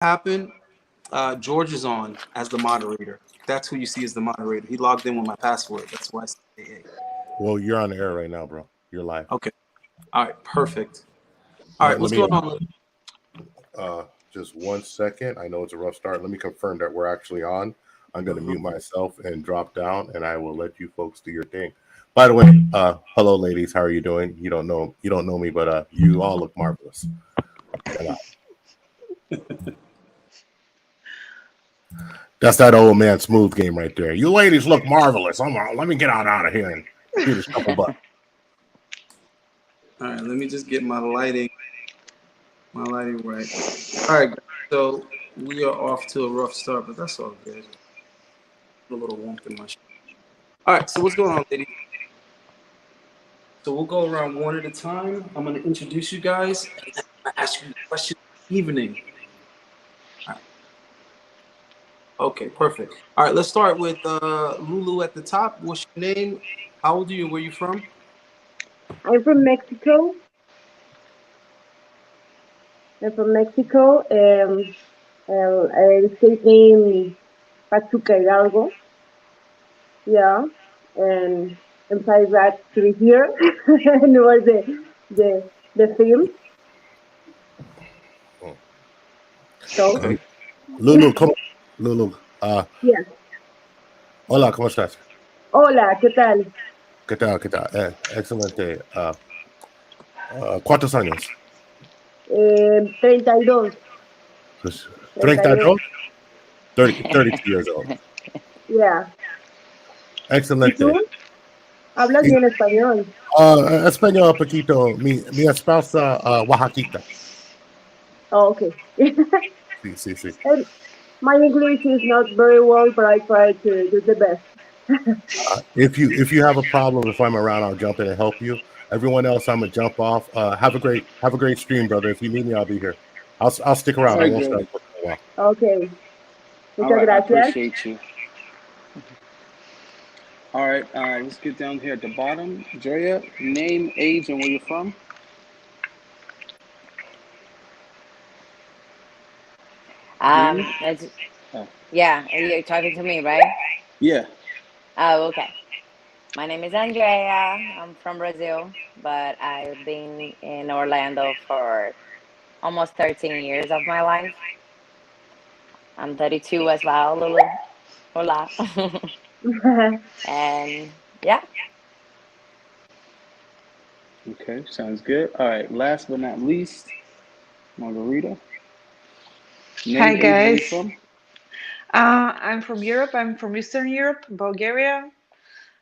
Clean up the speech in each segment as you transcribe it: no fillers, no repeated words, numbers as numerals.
Happened. George is on as the moderator. That's who you see as the moderator. He logged in with my password. That's why I said AA. Well, you're on the air right now, bro. You're live. Okay. All right. Perfect. All right. What's going on? Just 1 second. I know it's a rough start. Let me confirm that we're actually on. I'm going to mute myself and drop down, and I will let you folks do your thing. By the way, hello, ladies. How are you doing? You don't know me, but you all look marvelous. That's that old man smooth game right there. You ladies look marvelous. Let me get out of here and do the shuffle button. All right. Let me just get my lighting right. All right. So we are off to a rough start, but that's all good. A little warmth in my shirt. All right. So what's going on, ladies? So we'll go around one at a time. I'm going to introduce you guys and then I'm going to ask you a question this evening. All right. Okay, perfect. All right, let's start with Lulu at the top. What's your name? How old are you? Where are you from? I'm from Mexico. State name Pachuca Hidalgo. Yeah, and I'm sorry glad to be here. And it was the film. So, Okay. Lulu, come on. Lulu. yeah. Hola, ¿cómo estás? Hola, ¿qué tal? ¿Qué tal? ¿Qué tal? Excelente. ¿Cuántos años? 32. Pues, 32. 32 years old. Yeah. ¿Y Excelente. tú? Hablas bien español. Español poquito. Mi esposa oaxaquita. Oh, okay. Sí. My English is not very well, but I try to do the best. If you have a problem, if I'm around, I'll jump in and help you. Everyone else, I'm gonna jump off. Have a great stream, brother. If you need me, I'll be here. I'll stick around. I won't start for a while. Okay. Muchas All right, gracias. I appreciate you. All right, let's get down here at the bottom. Drea, name, age, and where you're from. Yeah, you're talking to me, right? Yeah. Oh, okay. My name is Andrea. I'm from Brazil, but I've been in Orlando for almost 13 years of my life. I'm 32 as well, Lulu. Hola. And yeah. Okay, sounds good. All right, last but not least, Margarita. Hi, guys. From? I'm from Europe. I'm from Eastern Europe, Bulgaria.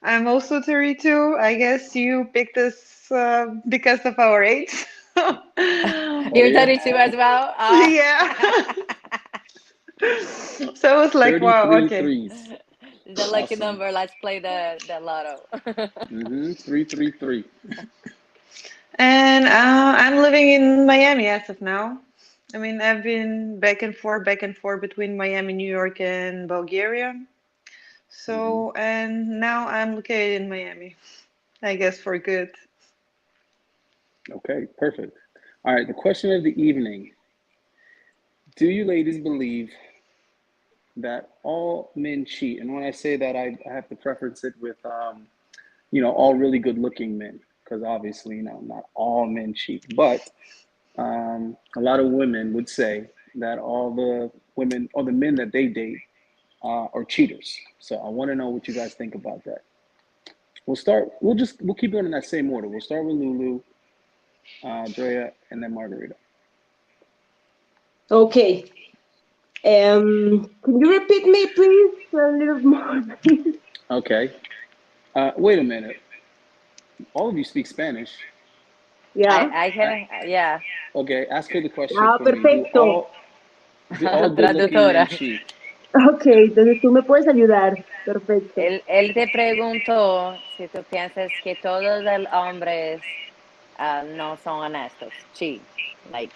I'm also 32. I guess you picked us because of our age. You're 32 as well? Yeah. So I was like, wow, okay. Threes. The lucky number. Let's play the lotto. 333. And I'm living in Miami as of now. I mean, I've been back and forth between Miami, New York, and Bulgaria. So, and now I'm located in Miami, I guess for good. Okay, perfect. All right, the question of the evening. Do you ladies believe that all men cheat? And when I say that, I have to preference it with, all really good looking men, because obviously, not all men cheat. But a lot of women would say that all the women or the men that they date are cheaters. So I want to know what you guys think about that. We'll keep going in that same order. We'll start with Lulu, Drea, and then Margarita. Okay. Can you repeat me, please, a little more, please? Okay. Wait a minute. All of you speak Spanish. Yeah. I can, yeah. Okay, ask her the question for perfecto. me. Do all good-looking men cheat? Ok, entonces tú me puedes ayudar. Perfecto. Él te preguntó si tú piensas que todos los hombres no son honestos. Cheat. Like,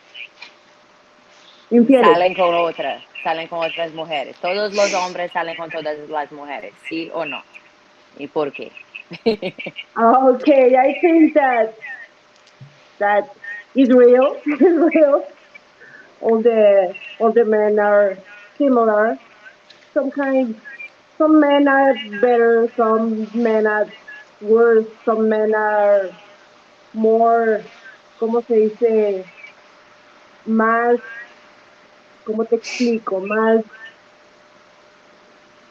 Infieles. salen con otras mujeres. Todos los hombres salen con todas las mujeres, ¿sí o no? ¿Y por qué? Okay, I think that is real. Is real. all the men are similar. Some men are better, some men are worse, some men are more, ¿cómo se dice? Más, ¿cómo te explico? Más,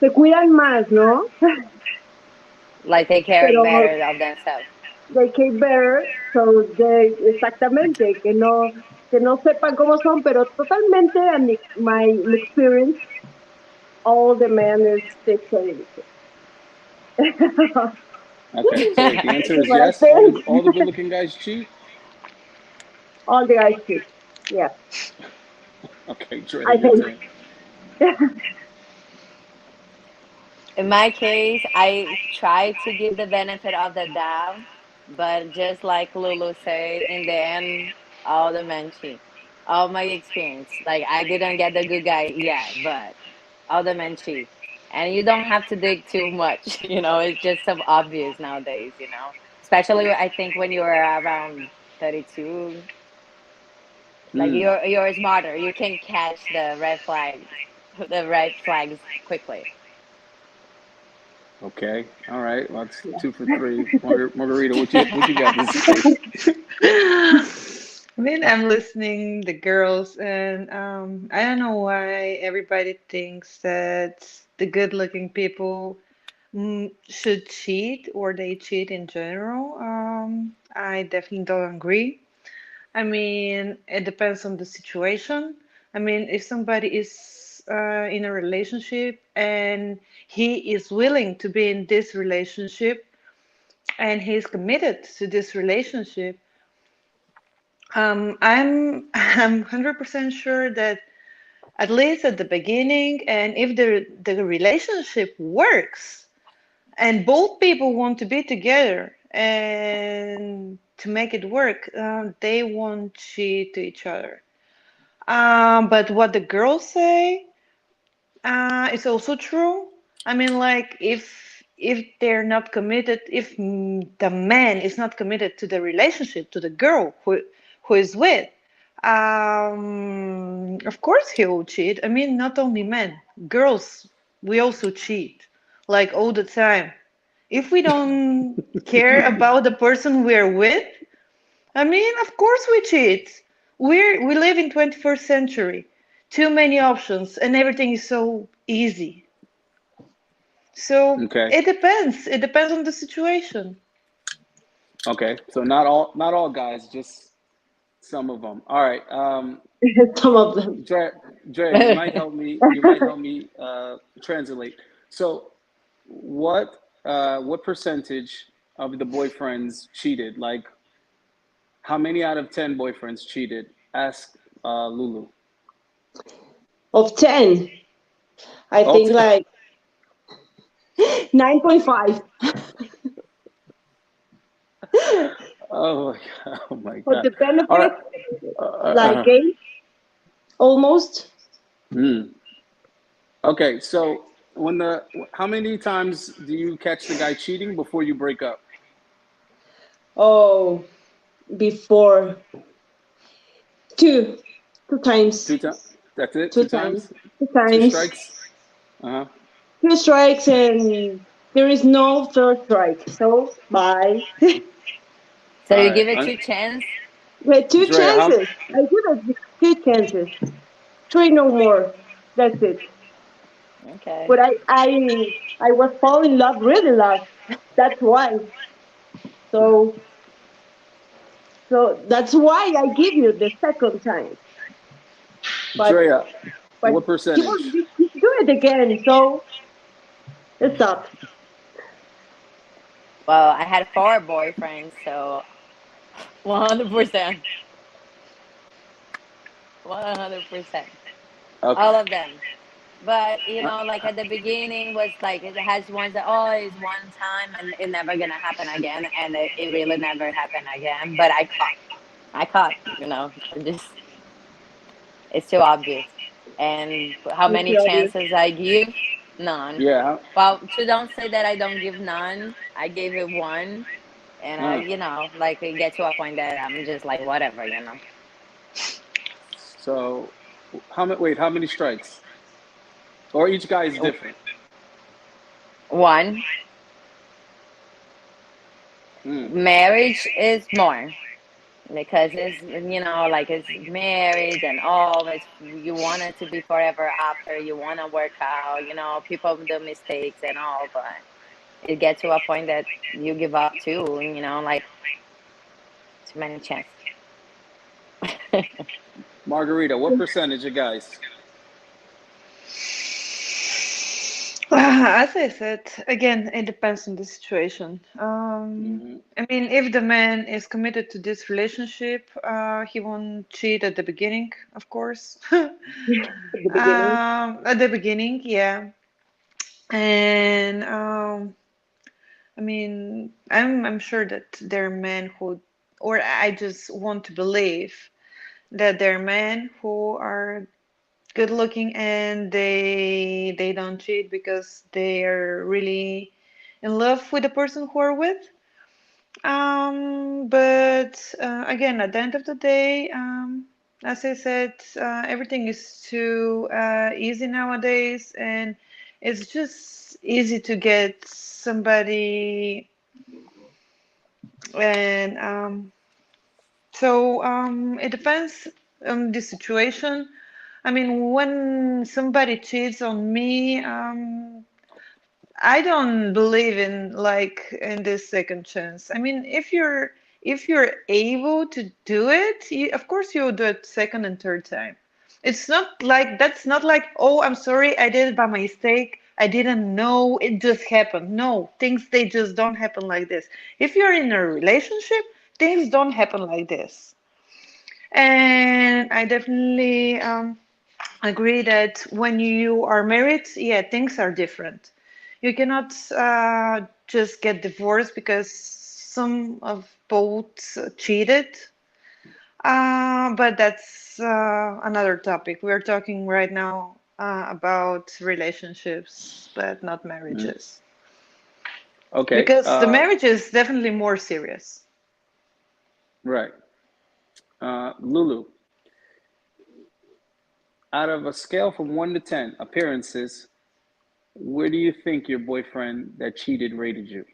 se cuidan más, ¿no? Like they care Pero better of themselves. they keep better, so they, exactamente, que no sepan cómo son, pero totalmente a my experience, all the men is the same. Okay, so wait, the answer That's is what I yes. think. All the good-looking guys cheat. All the guys cheat. Yeah, Okay, Dre, I your think. turn. In my case, I try to give the benefit of the doubt, but just like Lulu said, in the end, all the men cheat. All my experience, like I didn't get the good guy yet, but all the men cheat. And you don't have to dig too much, it's just so obvious nowadays. Especially I think when you're around 32, like Hmm. you're smarter. You can catch the red flags quickly. Okay. All right. Well, that's 2 for 3. Margarita, what you got to say? I mean, I'm listening the girls, and I don't know why everybody thinks that the good-looking people should cheat or they cheat in general. I definitely don't agree. I mean, it depends on the situation. I mean, if somebody is in a relationship and he is willing to be in this relationship and he's committed to this relationship, I'm 100% sure that at least at the beginning, and if the relationship works and both people want to be together and to make it work, they won't cheat to each other. But what the girls say is also true. I mean, like if they're not committed, if the man is not committed to the relationship, to the girl who is with, of course he will cheat. I mean, not only men, girls, we also cheat, like all the time. If we don't care about the person we're with, I mean, of course we cheat. We live in 21st century. Too many options and everything is so easy. So Okay. it depends. It depends on the situation. Okay. So not all guys, just some of them. All right. Some of them. Dre, Dre, you might help me. You might help me translate. So, what percentage of the boyfriends cheated? Like, how many out of 10 boyfriends cheated? Ask Lulu. Of 10, I All think 10. like 9.5. Oh my god! Oh my For god! the All right. benefit, like Uh, 8, almost. hmm. Okay. So, how many times do you catch the guy cheating before you break up? Oh, before two, two times, 2 times. That's it. two Two times, times. two Two times, strikes. Uh huh. two strikes, and there is no third strike. So bye. So All you right. give it two chance. With two Drea, how? chances, I give it two chances, three no more. That's it. Okay. But I was fall in love, really love. That's why. So that's why I give you the second time. But Drea, but what he will percentage? do it again. So stop. Well, I had four boyfriends, so 100%. 100%. Okay. All of them. But like at the beginning was like it has ones that it's one time and it never gonna happen again, and it really never happened again. But I caught. It's too obvious. And how It's many obvious. chances I give? None. Yeah. Well, to don't say that I don't give none. I gave it one, and Huh. like it get to a point that I'm just like whatever. So How many strikes? Or each guy is different? One, Mm. marriage is more because it's married and all. It's you want it to be forever after. You want to work out. People do mistakes and all, but it gets to a point that you give up too. Like too many chances. Margarita, what percentage of guys? As I said, again, it depends on the situation. Hmm. I mean, if the man is committed to this relationship, he won't cheat at the beginning, of course. at the beginning. At the beginning, yeah. And I mean, I'm sure that there are men who, or I just want to believe that there are men who are good looking and they don't cheat because they are really in love with the person who are with. But again, at the end of the day, as I said, everything is too easy nowadays, and it's just easy to get somebody. And it depends on the situation. I mean, when somebody cheats on me, I don't believe in like in this second chance. I mean, if you're able to do it, of course you'll do it second and third time. It's not like that's not like, oh, I'm sorry, I did it by mistake. I didn't know it just happened. No, things they just don't happen like this. If you're in a relationship, things don't happen like this. And I definitely agree that when you are married, yeah, things are different. You cannot just get divorced because some of both cheated. But that's another topic. We're talking right now about relationships, but not Mm. marriages. Okay. Because the marriage is definitely more serious. Right. Lulu, out of a scale from 1 to 10 appearances, where do you think your boyfriend that cheated rated you?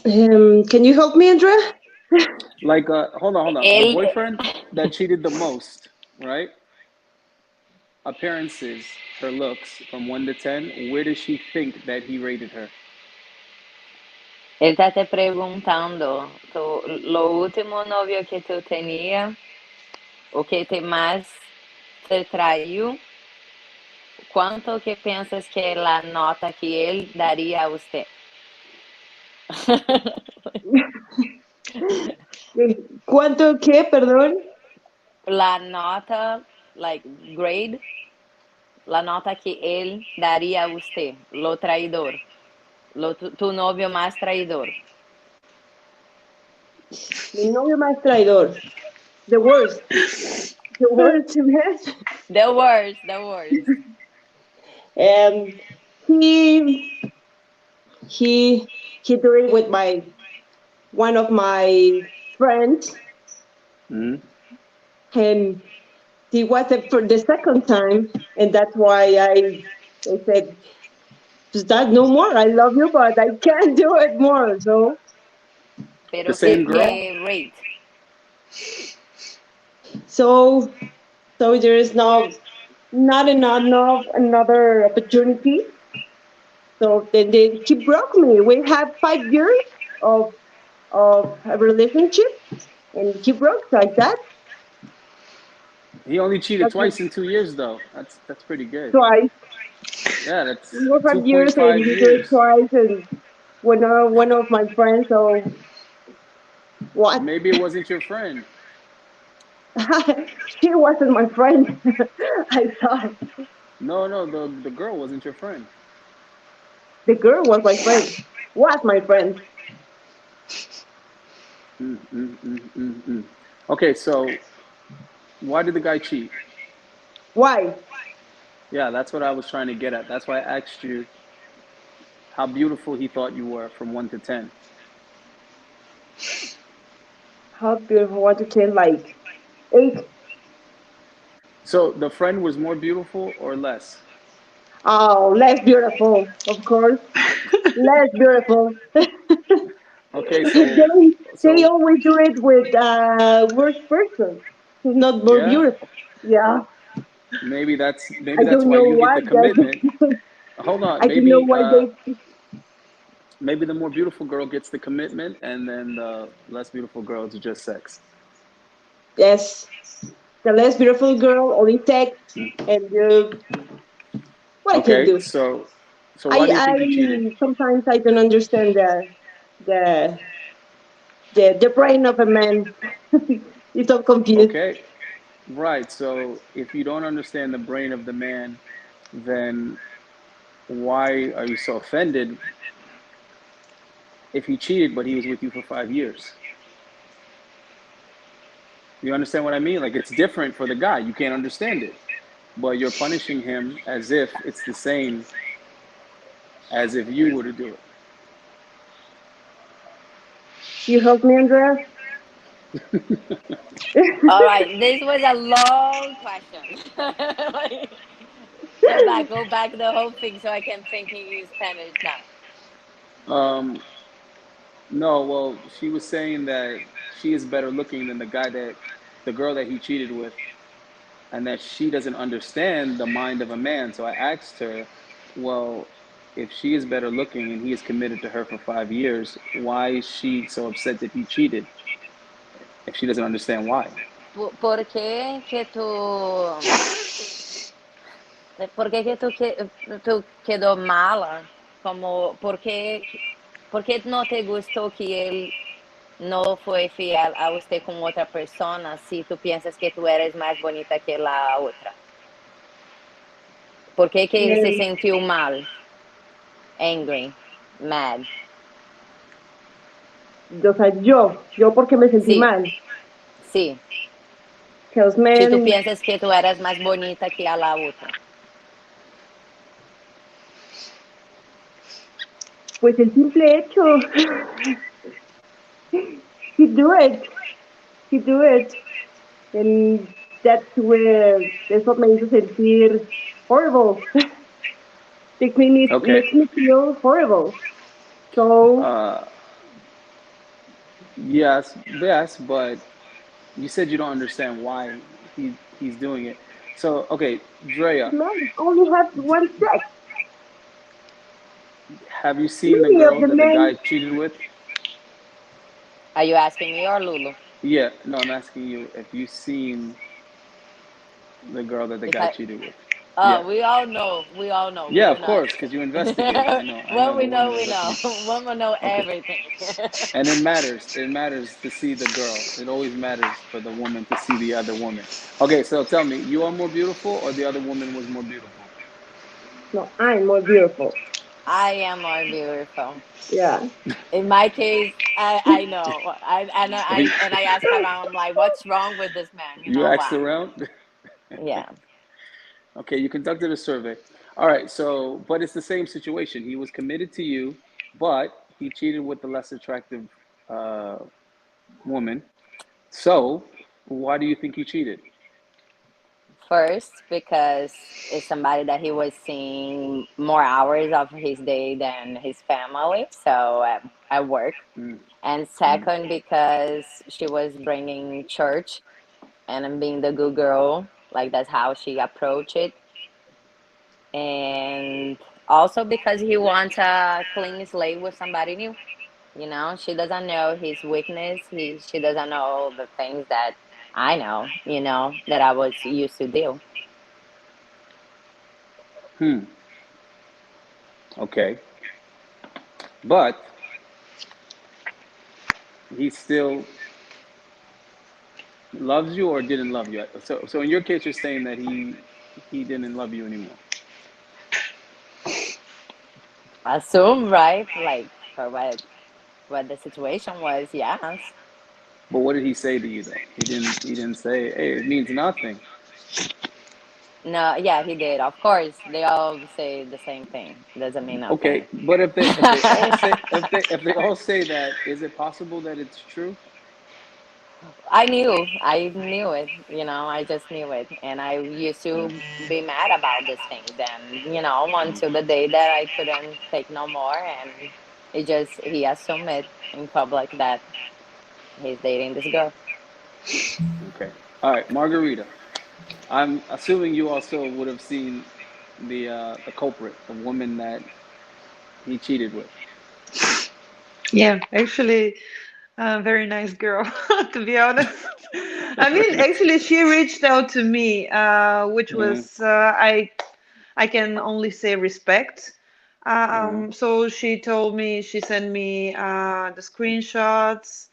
Can you help me, Andrea? Like, hold on. The Él, boyfriend that cheated the most, right? Appearances, her looks, from 1 to 10. Where does she think that he rated her? él está te preguntando, lo último novio que tú tenías, o que te más te traiu, ¿cuánto que piensas que la nota que él daría a usted? ¿Cuánto qué? Perdón. La nota, like grade, la nota que él daría a usted, lo traidor, tu novio más traidor. Mi novio más traidor. The worst. The worst, man. The worst, the worst. And he he he do it with my one of my friends, Hmm. and he was it for the second time, and that's why I said, just that no more. I love you, but I can't do it more. So The Pero same girl? que rate. so so there is not enough another opportunity. So then he broke me. We had 5 years of a relationship, and he broke like that. He only cheated That's twice in 2 years, though. That's pretty good. twice. Yeah, that's For two 5 years, point and five he did it years. twice, and one of my friends. So what? Maybe it wasn't your friend. He wasn't my friend. I thought No, no, the girl wasn't your friend. the girl was my friend. Was my friend. Mm, mm, mm, mm, mm. Okay, so why did the guy cheat? Why? Yeah, that's what I was trying to get at. That's why I asked you how beautiful he thought you were from 1 to 10. how beautiful, what to say, like 8. So the friend was more beautiful or less? Oh, less beautiful, of course. Less beautiful. Okay, They so always do it with worse person who's not more yeah, beautiful. Yeah, maybe I that's don't why know you get what the commitment. that. Hold on, I don't know why they. maybe the more beautiful girl gets the commitment, and then the less beautiful girl is just sex. Yes, the less beautiful girl only text and what I can Okay, do. so why do you I think he cheated? sometimes I don't understand the the brain of a man. It's so confused. Okay, right. So if you don't understand the brain of the man, then why are you so offended if he cheated but he was with you for 5 years? You understand what I mean? Like it's different for the guy. You can't understand it, but you're punishing him as if it's the same as if you were to do You help me, Andrea? All right, this was a long question. Like, go back the whole thing so I can think in Spanish now. it. No, well, she was saying that she is better looking than the girl that he cheated with, and that she doesn't understand the mind of a man. So I asked her, well, if she is better looking and he is committed to her for 5 years, why is she so upset that he cheated if she doesn't understand why? ¿Por qué que tú, por qué que tú quedó mala? Como, por qué no te gustó que él no fue fiel a usted con otra persona si tú piensas que tú eres más bonita que la otra? ¿Por qué que él se Eh, sintió mal, angry, mad? o sea, yo porque me sentí Sí, mal. sí. Because Si tú man, piensas que tú eres más bonita que a la otra. pues el simple hecho, he do it, he do it, and that's where eso me hizo sentir horrible. Okay. Makes me feel horrible. So Uh, yes, but you said you don't understand why he's doing it. So, okay, Drea, man only have one sex. have you seen the Many of girl the that the men, guy cheated with? Are you asking me or Lulu? Yeah, no, I'm asking you if you've seen the girl that the If guy I, cheated with. Yeah. oh, we all know. We all know. Yeah, We're of not. course, because you investigated. I know When the we know, women are we know. listening. When we know Okay. everything. And it matters. It matters to see the girl. It always matters for the woman to see the other woman. Okay, so tell me, you are more beautiful or the other woman was more beautiful? no, I'm more beautiful. I am more beautiful. Yeah. In my case, I know. Okay, I ask around. I'm like, what's wrong with this man? You you know asked why? around? Yeah. Okay, you conducted a survey. All right, so, but it's the same situation. He was committed to you, but he cheated with the less attractive uh, woman. So, why do you think he cheated? First, because it's somebody that he was seeing more hours of his day than his family. So at work. Mm, And mm. second, because she was bringing church and I'm being the good girl. Like that's how she approached it. And also because he wants a clean slate with somebody new. You know, she doesn't know his weakness. She doesn't know the things that I know, that I was used to do. Hmm. Okay, but he still loves you or didn't love you. So in your case, you're saying that he didn't love you anymore. Assume, right? Like for what the situation was, yes. But what did he say to you though? He didn't say, "Hey, it means nothing." No, yeah, he did. Of course, they all say the same thing. Doesn't mean Okay, nothing. but if they all say that, is it possible that it's true? I knew it, I just knew it. And I used to be mad about these things. And, until the day that I couldn't take no more. And he assumed it in public that he's dating this girl. Okay. All right, Margarita. I'm assuming you also would have seen the culprit, the woman that he cheated with. Yeah, actually, very nice girl, to be honest. I mean, actually, she reached out to me, which Mhm. was I can only say respect. Uh, So she sent me the screenshots,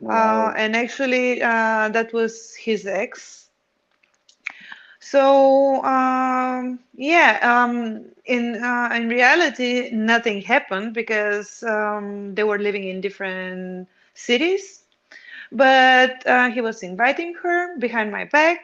wow. and actually, that was his ex. So yeah, in reality, nothing happened because they were living in different cities. But he was inviting her behind my back.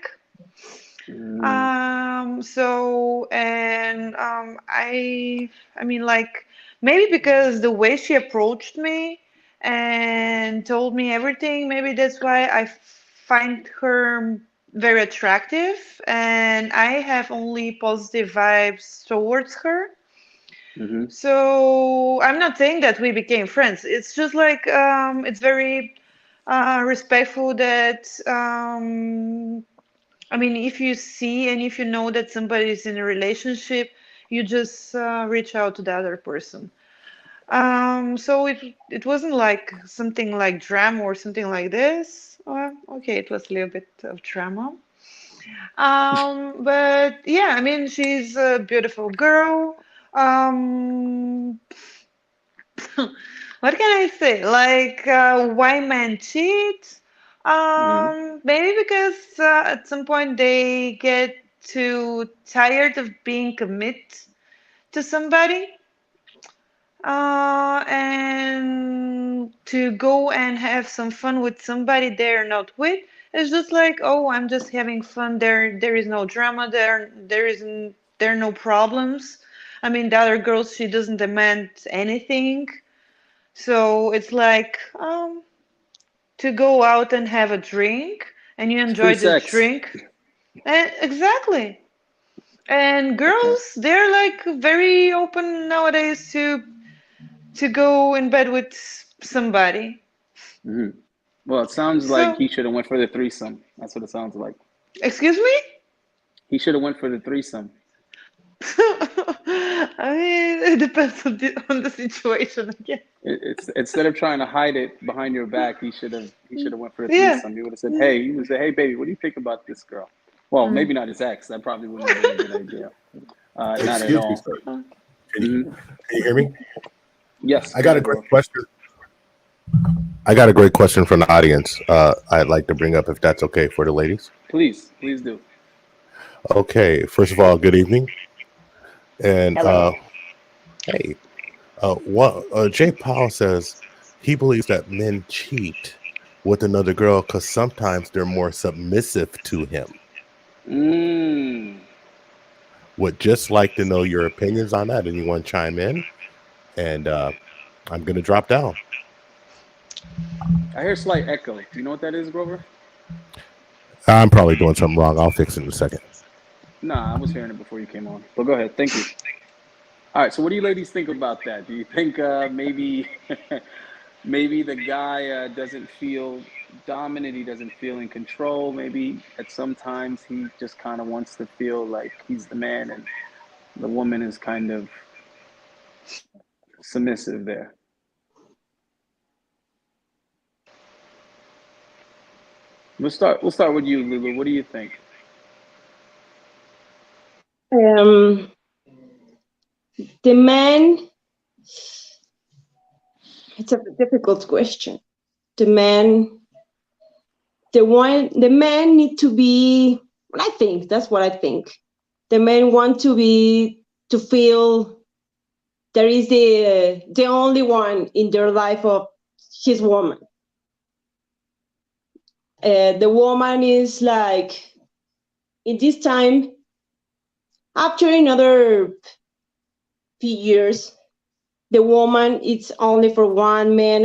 Mm, So and I mean like maybe because the way she approached me and told me everything, maybe that's why I find her very attractive and I have only positive vibes towards her. mm-hmm. So I'm not saying that we became friends. It's just like it's very respectful that I mean, if you see and if you know that somebody is in a relationship, you just reach out to the other person. So it wasn't like something like drama or something like this. Okay, it was a little bit of drama. But yeah, I mean, she's a beautiful girl. Um, what can I say? Like, why men cheat? Mm-hmm. Maybe because at some point they get too tired of being committed to somebody, and to go and have some fun with somebody they're not with. It's just like, oh, I'm just having fun. There is no drama. There are no problems. I mean, the other girls, she doesn't demand anything. So it's like to go out and have a drink and you It's free enjoy the sex. drink. And exactly. And Okay. girls, they're like very open nowadays to go in bed with somebody. Mm-hmm. Well, it sounds like So, he should have went for the threesome. That's what it sounds like. excuse me? He should have went for the threesome. I mean, it depends on the situation again. It's instead of trying to hide it behind your back, he should have went for the Yeah. threesome. He would have said, "Hey," he would say, "Hey, baby, what do you think about this girl?" Well, Mm. maybe not his ex. That probably wouldn't have been a good idea. Not at Excuse me, all. sir. Uh, Hmm. Can you hear me? Yes, I go got a ahead, great bro. question. I got a great question from the audience. I'd like to bring up if that's okay for the ladies. Please, please do. Okay. First of all, good evening. And Hello. hey, Jay Powell says he believes that men cheat with another girl because sometimes they're more submissive to him. Mm. Would just like to know your opinions on that. Anyone chime in? And I'm going to drop down. I hear slight echo. Do you know what that is, Grover? I'm probably doing something wrong. I'll fix it in a second. Nah, I was hearing it before you came on. But go ahead. Thank you. All right. So, what do you ladies think about that? Do you think maybe maybe the guy doesn't feel dominant? He doesn't feel in control. Maybe at some times he just kind of wants to feel like he's the man, and the woman is kind of submissive there. We'll start with you, Lulu. What do you think? Um, the man, it's a difficult question. The man, the man need to be, I think, that's what I think. The man want to feel there is the only one in their life of his woman. The woman is like, in this time, after another few years, the woman is only for one man,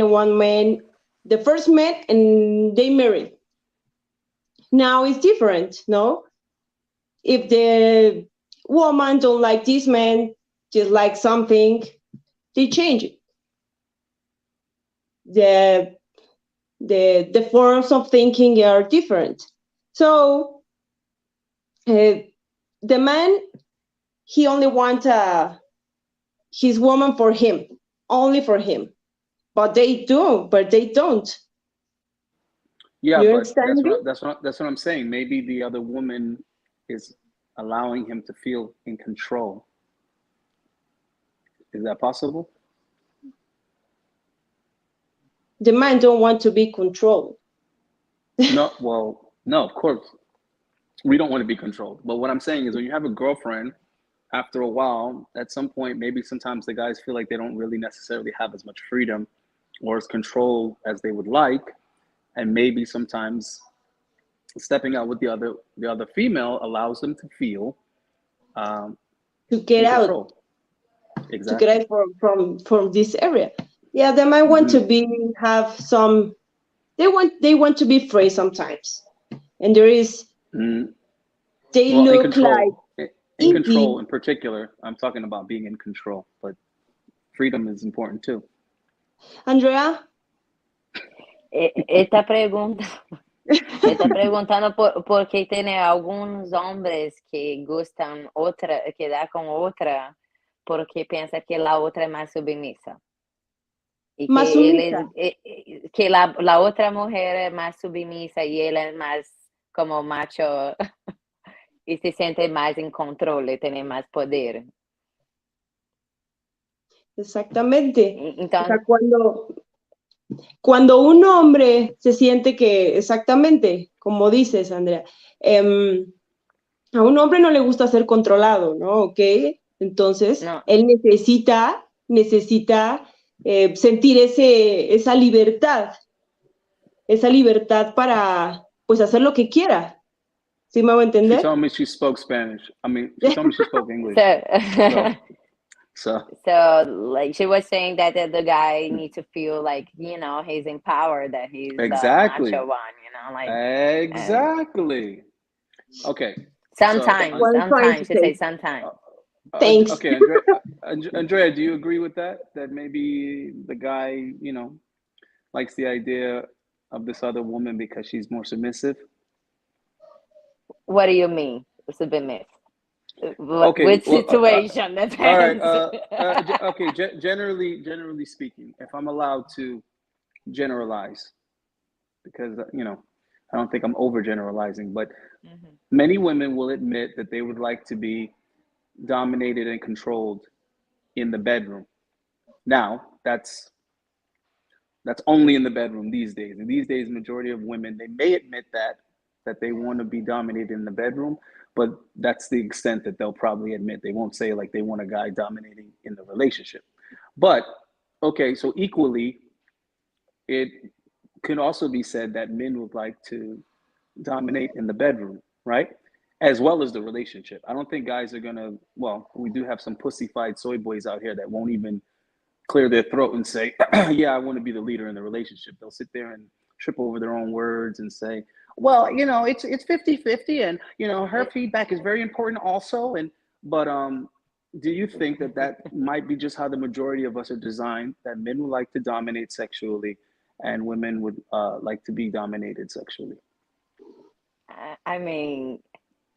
the first man, and they married. Now it's different, no? If the woman don't like this man, just like something, they change it. The forms of thinking are different. So the man, he only wants his woman for him, only for him. But they don't. Yeah, You but understand me? that's what I'm saying. Maybe the other woman is allowing him to feel in control. Is that possible? The man don't want to be controlled. No, well, no, of course. We don't want to be controlled. But what I'm saying is when you have a girlfriend, after a while, at some point, maybe sometimes the guys feel like they don't really necessarily have as much freedom or as control as they would like. And maybe sometimes stepping out with the other female allows them to feel To get in out, control. to get Exactly. out from this area. Yeah, they might want to have some. They want to be free sometimes, and there is. Mm. They Well, in look like control, in easy. control in particular, I'm talking about being in control, but freedom is important too. Andrea, Esta pregunta, está preguntando porque tiene algunos hombres que gustan otra, quedar con otra porque piensa que la otra es más submisa. Y más que él sumisa. que la otra mujer es más submisa y él es más como macho y se siente más en control y tiene más poder. Exactamente. Entonces, O sea, cuando un hombre se siente que, exactamente, como dices, Andrea, a un hombre no le gusta ser controlado, ¿no? ¿Ok? Entonces, no. él necesita sentir esa libertad para, pues, hacer lo que quiera. ¿Sí me hago She entender? told me she spoke Spanish. I mean, she told me she spoke English. So, So like she was saying that the guy needs to feel like, you know, he's empowered, that he's the exactly, macho one, you know, like exactly. Okay, That's what I'm trying to sometimes, she say. says sometimes. Thanks. Okay, Andrea, do you agree with that? That maybe the guy, you know, likes the idea of this other woman because she's more submissive? What do you mean? Submit? Okay, Which well, situation? all right. Depends. Okay. Generally speaking, if I'm allowed to generalize, because you know, I don't think I'm overgeneralizing, but many women will admit that they would like to be dominated and controlled in the bedroom. Now, that's only in the bedroom these days. And these days, majority of women, they may admit that they want to be dominated in the bedroom, but that's the extent that they'll probably admit. They won't say like they want a guy dominating in the relationship. But okay, so equally, it can also be said that men would like to dominate in the bedroom, right? As well as the relationship. I don't think guys are gonna. Well, we do have some pussy-fied soy boys out here that won't even clear their throat and say, yeah, I want to be the leader in the relationship. They'll sit there and trip over their own words and say, well, you know, it's 50-50, and you know, her feedback is very important also. And but do you think that might be just how the majority of us are designed, that men would like to dominate sexually and women would like to be dominated sexually? I mean,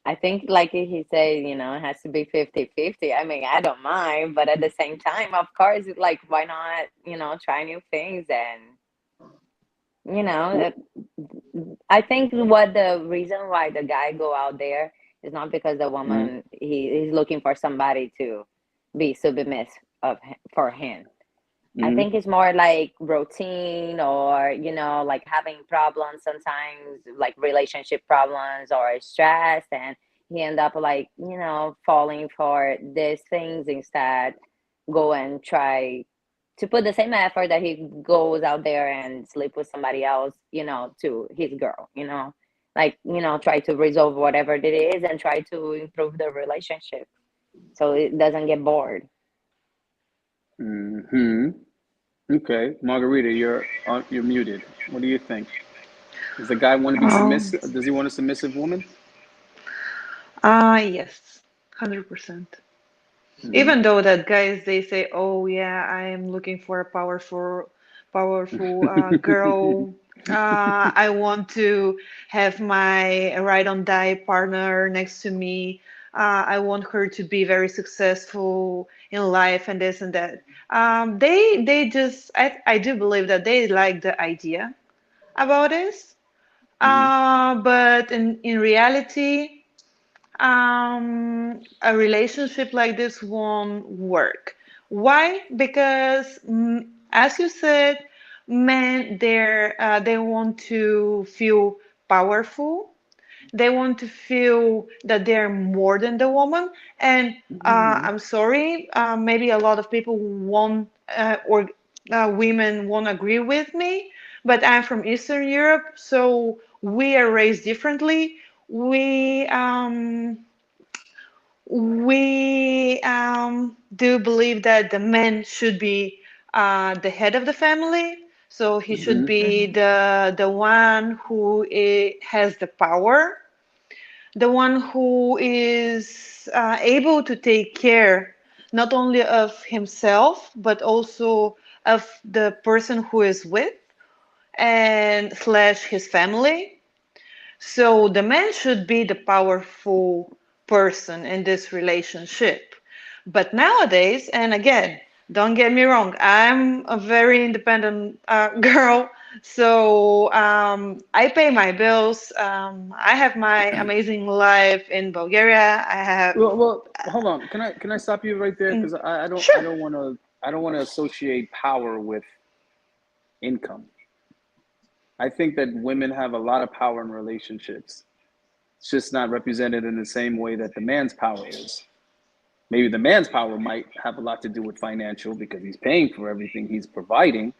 I think like he said, you know, it has to be 50-50. I mean, I don't mind, but at the same time, of course, like, why not, you know, try new things and, you know, I think what the reason why the guy go out there is not because the woman he's looking for somebody to be submissive for him. I think it's more like routine, or, you know, like having problems sometimes, like relationship problems or stress, and he end up like, you know, falling for these things instead, go and try to put the same effort that he goes out there and sleep with somebody else, you know, to his girl, you know, like, you know, try to resolve whatever it is and try to improve the relationship so it doesn't get bored. Okay, Margarita, you're muted. What do you think? Does the guy want to be Um, submissive? Does he want a submissive woman? yes, 100%. Hmm. Even though that guys they say, "Oh yeah, I am looking for a powerful girl. I want to have my ride on die partner next to me. I want her to be very successful in life and this and that." They just I do believe that they like the idea about this, Hmm. but in reality, a relationship like this won't work. Why? Because, as you said, men they want to feel powerful. They want to feel that they're more than the woman. And Hmm. I'm sorry, maybe a lot of people won't or women won't agree with me, but I'm from Eastern Europe, so we are raised differently. We we do believe that the man should be the head of the family, so he should Hmm. be the one who has the power, the one who is able to take care not only of himself but also of the person who is with and slash his family. So the man should be the powerful person in this relationship. But nowadays, and again, don't get me wrong, I'm a very independent girl. So I pay my bills. I have my amazing life in Bulgaria. I have, Well, hold on. Can I stop you right there? mm, Because I sure. don't want to associate power with income. I think that women have a lot of power in relationships. It's just not represented in the same way that the man's power is. Maybe the man's power might have a lot to do with financial because he's paying for everything he's providing.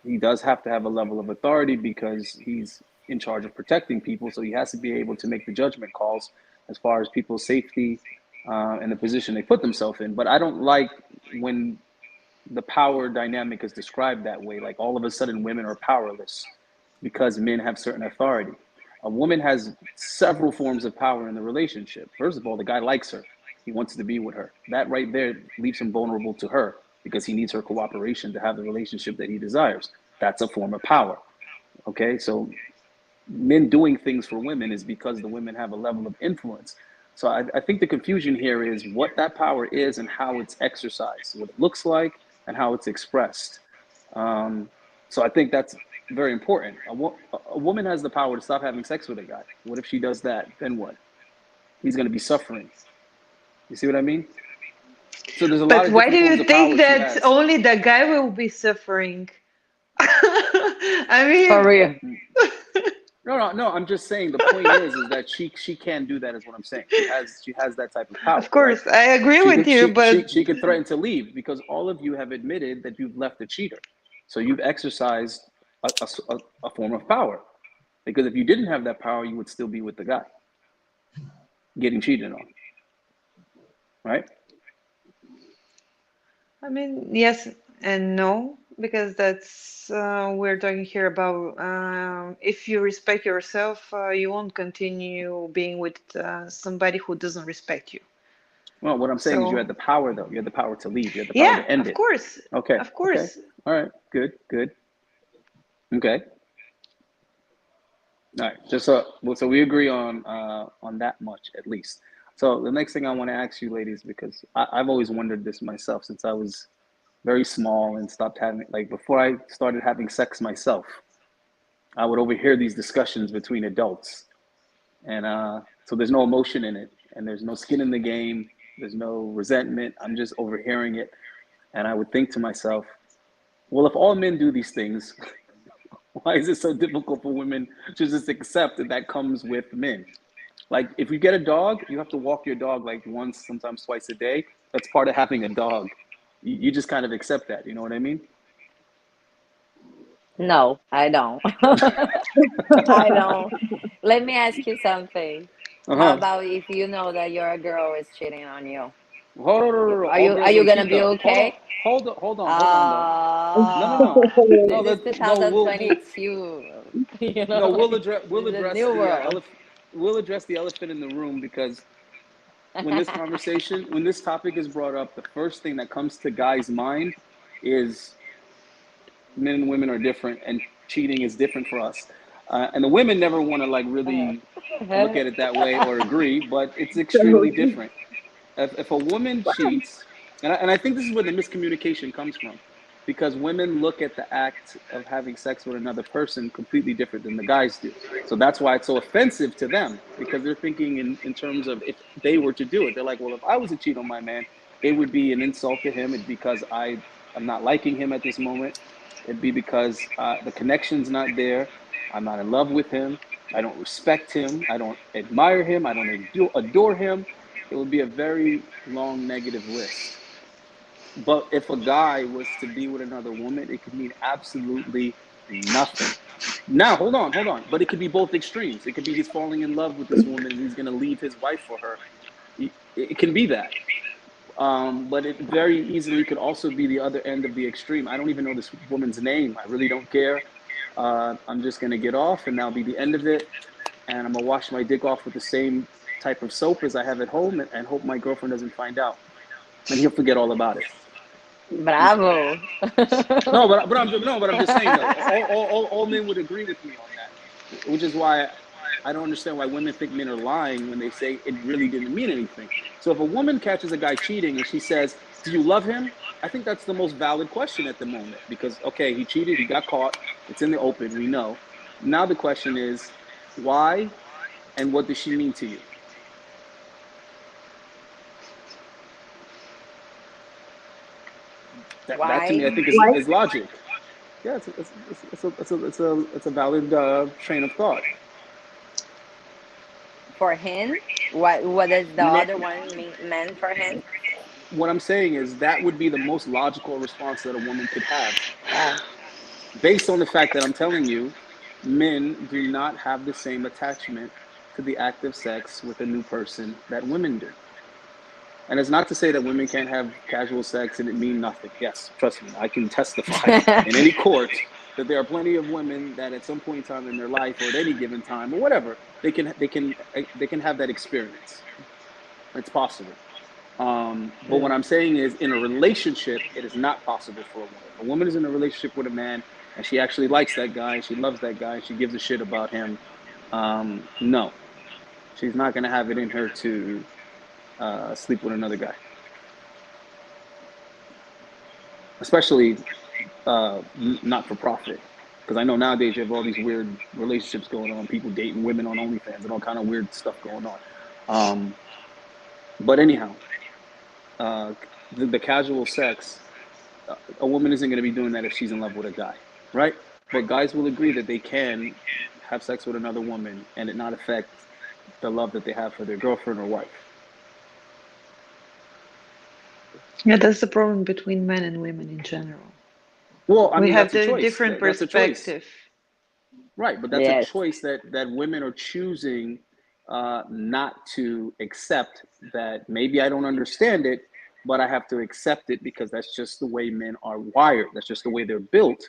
He does have to have a level of authority because he's in charge of protecting people. So he has to be able to make the judgment calls as far as people's safety and the position they put themselves in. But I don't like when the power dynamic is described that way. Like all of a sudden, women are powerless because men have certain authority. A woman has several forms of power in the relationship. First of all, the guy likes her, he wants to be with her. That right there leaves him vulnerable to her because he needs her cooperation to have the relationship that he desires. That's a form of power. Okay, so men doing things for women is because the women have a level of influence. So I think the confusion here is what that power is and how it's exercised, what it looks like, and how it's expressed. Um, so I think that's very important. A woman has the power to stop having sex with a guy. What if she does that? Then what? He's going to be suffering. You see what I mean? So there's a lot But of why different do forms you of think power she that has. only the guy will be suffering? I For mean, real. No, no, no. I'm just saying the point is that she can do that. Is what I'm saying. She has that type of power, of right? course, I agree with you, but She could threaten to leave because all of you have admitted that you've left a cheater. So you've exercised a form of power. Because if you didn't have that power, you would still be with the guy getting cheated on, right? I mean, yes and no, because that's we're talking here about if you respect yourself, you won't continue being with somebody who doesn't respect you. Well, what I'm saying is you had So, the power, though. You had the power to leave. You had the power yeah, to end it. Okay. of Okay. course. All right. Good. Good. Okay. All right. Just so we agree on that much at least. So the next thing I want to ask you, ladies, because I've always wondered this myself since I was very small and stopped having like before I started having sex myself, I would overhear these discussions between adults, and so there's no emotion in it, and there's no skin in the game. There's no resentment. I'm just overhearing it, and I would think to myself, well, if all men do these things, why is it so difficult for women to just accept that that comes with men? Like, if you get a dog, you have to walk your dog like once, sometimes twice a day. That's part of having a dog. You just kind of accept that. You know what I mean? No, I don't. I don't. Let me ask you something. Uh How huh. about if you know that your girl is cheating on you? Hold on, Are all you girls are you don't gonna cheat be though. okay? Hold on, though. No, no, no, no. This is No, we'll 2022. You know, No, like we'll it's a address new the world. we'll address the elephant in the room because when this topic is brought up, the first thing that comes to guys' mind is men and women are different and cheating is different for us. And the women never want to like really look at it that way or agree, but it's So, extremely different. If a woman cheats, and I think this is where the miscommunication comes from, because women look at the act of having sex with another person completely different than the guys do. So that's why it's so offensive to them, because they're thinking in terms of if they were to do it. They're like, well, if I was to cheat on my man, it would be an insult to him. It'd because I'm not liking him at this moment. It'd be because the connection's not there. I'm not in love with him. I don't respect him. I don't admire him. I don't adore him. It would be a very long negative list. But if a guy was to be with another woman, it could mean absolutely nothing. Now, hold on. But it could be both extremes. It could be he's falling in love with this woman and he's going to leave his wife for her. It can be that. But it very easily could also be the other end of the extreme. I don't even know this woman's name. I really don't care. I'm just going to get off and that'll be the end of it. And I'm going to wash my dick off with the same type of soap as I have at home and hope my girlfriend doesn't find out. And he'll forget all about it. Bravo. But I'm just saying though, all men would agree with me on that, which is why I don't understand why women think men are lying when they say it really didn't mean anything. So if a woman catches a guy cheating and she says, "Do you love him?" I think that's the most valid question at the moment because okay, he cheated, he got caught, it's in the open, we know. Now the question is, why, and what does she mean to you? That to me, I Why? think why? is logic. Yeah, it's a valid train of thought. For him? What does the Ne- other one mean for him? what I'm saying is that would be the most logical response that a woman could have, Uh, based on the fact that I'm telling you, men do not have the same attachment to the act of sex with a new person that women do. And it's not to say that women can't have casual sex and it mean nothing. Yes, trust me, I can testify in any court that there are plenty of women that at some point in time in their life or at any given time or whatever, they can have that experience. It's possible. But what I'm saying is, in a relationship, it is not possible for a woman. If a woman is in a relationship with a man and she actually likes that guy, she loves that guy, she gives a shit about him, no, she's not going to have it in her to sleep with another guy, especially not for profit. Because I know nowadays you have all these weird relationships going on, people dating women on OnlyFans and all kind of weird stuff going on. But anyhow, uh, the casual sex, a woman isn't going to be doing that if she's in love with a guy, right? But guys will agree that they can have sex with another woman and it not affect the love that they have for their girlfriend or wife. Yeah, that's the problem between men and women in general. Well, I We mean, have that's a the choice. different That's a choice. perspective. Right, but that's a yes. choice that women are choosing not to accept. That maybe I don't understand it, but I have to accept it because that's just the way men are wired. That's just the way they're built.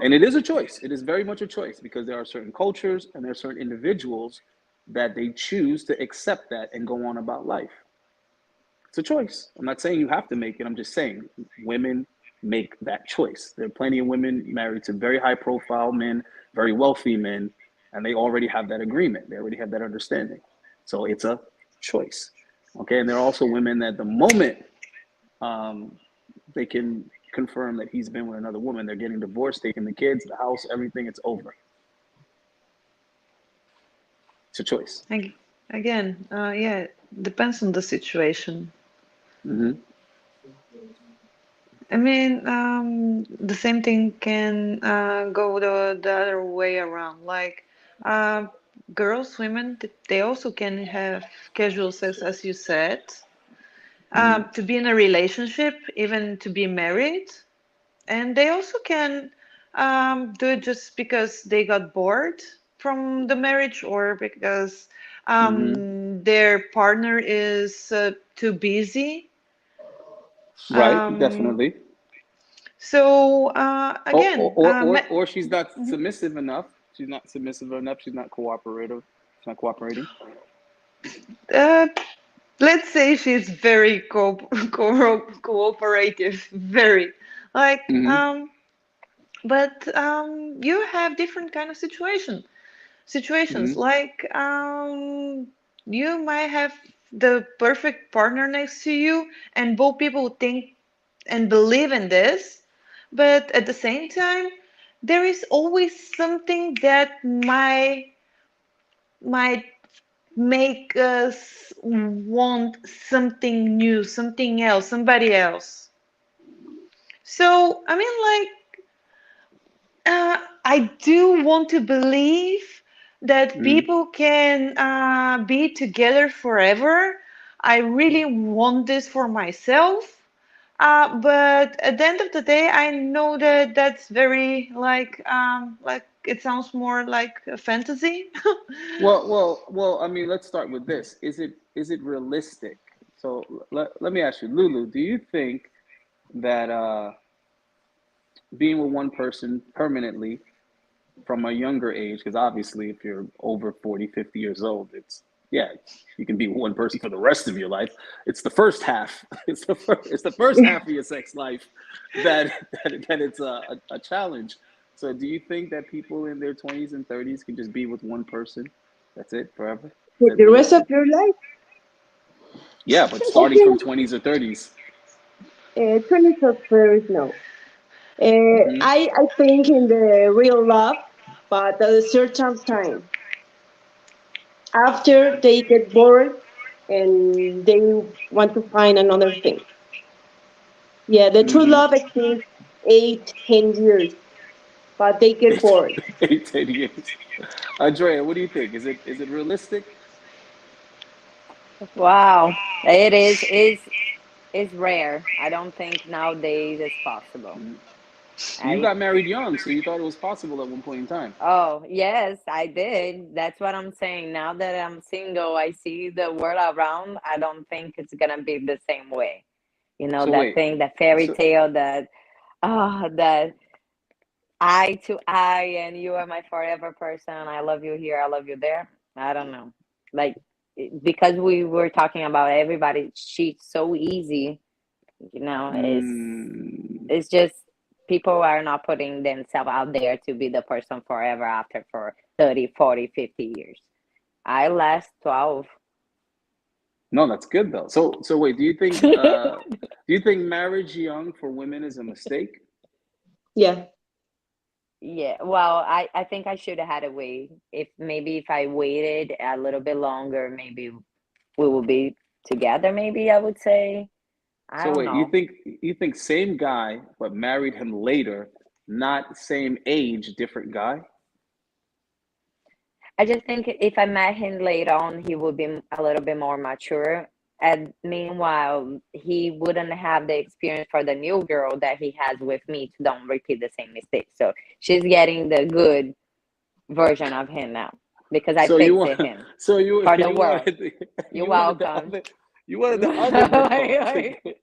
And it is a choice. It is very much a choice because there are certain cultures and there are certain individuals that they choose to accept that and go on about life. It's a choice. I'm not saying you have to make it. I'm just saying women make that choice. There are plenty of women married to very high profile men, very wealthy men, and they already have that agreement. They already have that understanding. So it's a choice. Okay. And there are also women that the moment um, they can confirm that he's been with another woman, they're getting divorced, taking the kids, the house, everything, it's over. It's a choice. Again, yeah, depends on the situation. Mm-hmm. I mean, the same thing can go the other way around. Like, uh, girls, women, they also can have casual sex, as you said. Mm-hmm. To be in a relationship, even to be married, and they also can do it just because they got bored from the marriage or because Mm-hmm. their partner is too busy. Right, Um, definitely. so Or, again, or she's not mhm. submissive enough She's not submissive enough. She's not cooperative. She's not cooperating. Uh, let's say she's very cooperative, very like Mm-hmm. but you have different kind of situations Mm-hmm. like you might have the perfect partner next to you and both people think and believe in this, but at the same time there is always something that might make us want something new, something else, somebody else. So I mean, I do want to believe that Mm-hmm. people can be together forever. I really want this for myself. But at the end of the day, I know that that's very like it sounds more like a fantasy. Well. I mean, let's start with this. Is it realistic? So let me ask you, Lulu. Do you think that being with one person permanently from a younger age, because obviously if you're over 40, 50 years old, it's, yeah, you can be with one person for the rest of your life. It's the first half. It's the first half of your sex life that it's a challenge. So do you think that people in their 20s and 30s can just be with one person? That's it forever? Is For that the rest of realistic? your life. Yeah, but I starting from think 20s or 30s. 20 first, no. Hmm. I think in the real love, but at a certain time. After they get bored and they want to find another thing. Yeah, the true Hmm. love exists 8, 10 years, but they get bored. 8, 10 years. Andrea, what do you think? Is it realistic? Wow, it is rare. I don't think nowadays it's possible. Mhm. You I got married young, so you thought it was possible at one point in time. Oh, yes, I did. That's what I'm saying. Now that I'm single, I see the world around. I don't think it's gonna be the same way. You know, So that wait, thing, that fairy so tale, that eye to eye, and you are my forever person. I love you here, I love you there. I don't know. Like, because we were talking about everybody cheats so easy, you know, mm, it's just people are not putting themselves out there to be the person forever after for 30, 40, 50 years. I last 12. no, that's good though. So wait, do you think marriage young for women is a mistake? Yeah. Yeah, well, I think I should have had a wait. If I waited a little bit longer, maybe we will be together, maybe I would say. I So don't wait, you know. think you think same guy but married him later, not same age, different guy? I just think if I met him later on, he would be a little bit more mature. And meanwhile, he wouldn't have the experience for the new girl that he has with me to don't repeat the same mistake. So she's getting the good version of him now because I So you fixed want him so you for the you world. wanted the, You're you wanted the welcome. other you wanted the other girl to get,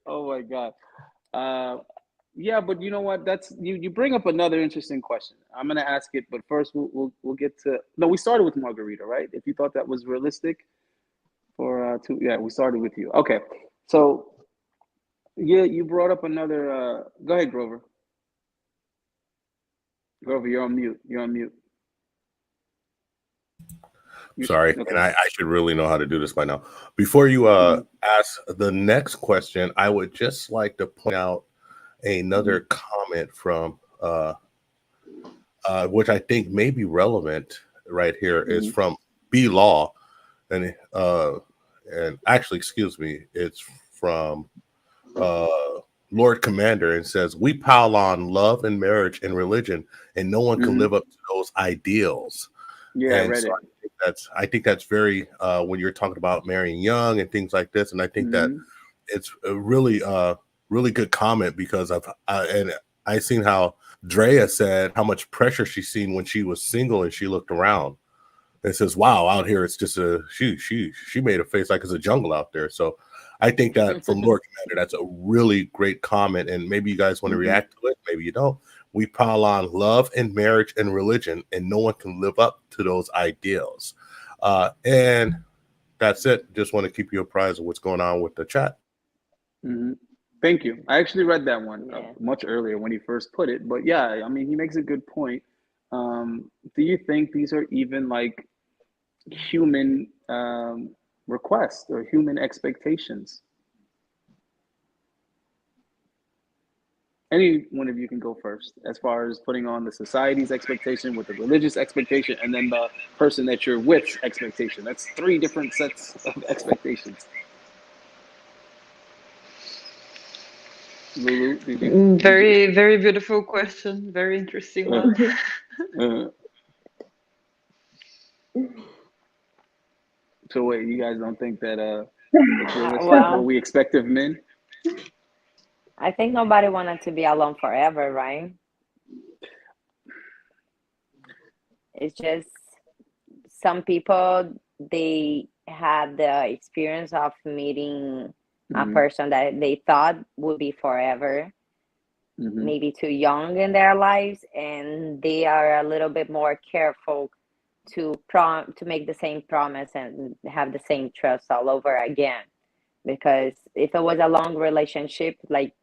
oh my God. Uh, yeah, but you know what? That's you bring up another interesting question. I'm gonna ask it, but first we'll get to, no, we started with Margarita, right? If you thought that was realistic for two, yeah, we started with you. Okay. So yeah, you brought up another go ahead, Grover. Grover, you're on mute. You're on mute. Sorry, Okay. and I should really know how to do this by now. Before you Hmm. ask the next question, I would just like to point out Hmm. another comment from which I think may be relevant right here is Hmm. from B Law, and actually, excuse me, it's from uh, Lord Commander, and says we pile on love and marriage and religion, and no one can live Hmm. up to those ideals. Yeah, I And read so it. I think that's very when you're talking about marrying young and things like this, and I think that Hmm. it's a really good comment because and I seen how Drea said how much pressure she seen when she was single and she looked around and says, "Wow, out here it's just a she made a face like it's a jungle out there." So I think that from Lord Commander, that's a really great comment, and maybe you guys want to Hmm. react to it, maybe you don't. We pile on love and marriage and religion, and no one can live up to those ideals. And that's it. Just want to keep you apprised of what's going on with the chat. Hmm. Thank you. I actually read that one Yeah. much earlier when he first put it, but yeah, I mean, he makes a good point. Do you think these are even like human requests or human expectations? Any one of you can go first as far as putting on the society's expectation with the religious expectation and then the person that you're with's expectation. That's three different sets of expectations. Lulu, did you Very, very beautiful question. Very interesting uh, one. uh, so wait, you guys don't think that it's realistic what Well, we expect of men? I think nobody wanted to be alone forever, right? It's just some people, they had the experience of meeting a Hmm. person that they thought would be forever, Hmm. maybe too young in their lives, and they are a little bit more careful to make the same promise and have the same trust all over again. Because if it was a long relationship, like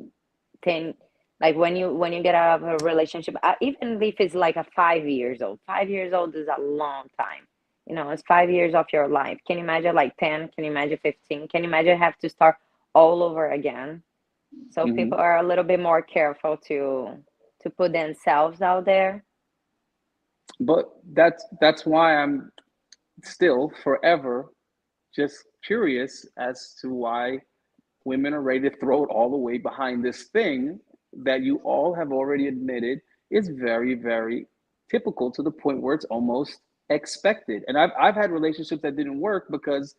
10, like when you get out of a relationship, even if it's like a 5 years old, 5 years old is a long time. It's 5 years of your life. Can you imagine like 10? Can you imagine 15? Can you imagine have to start all over again? So Hmm. people are a little bit more careful to put themselves out there. But that's why I'm still forever just curious as to why women are ready to throw it all the way behind this thing that you all have already admitted is very, very typical to the point where it's almost expected. And I've had relationships that didn't work because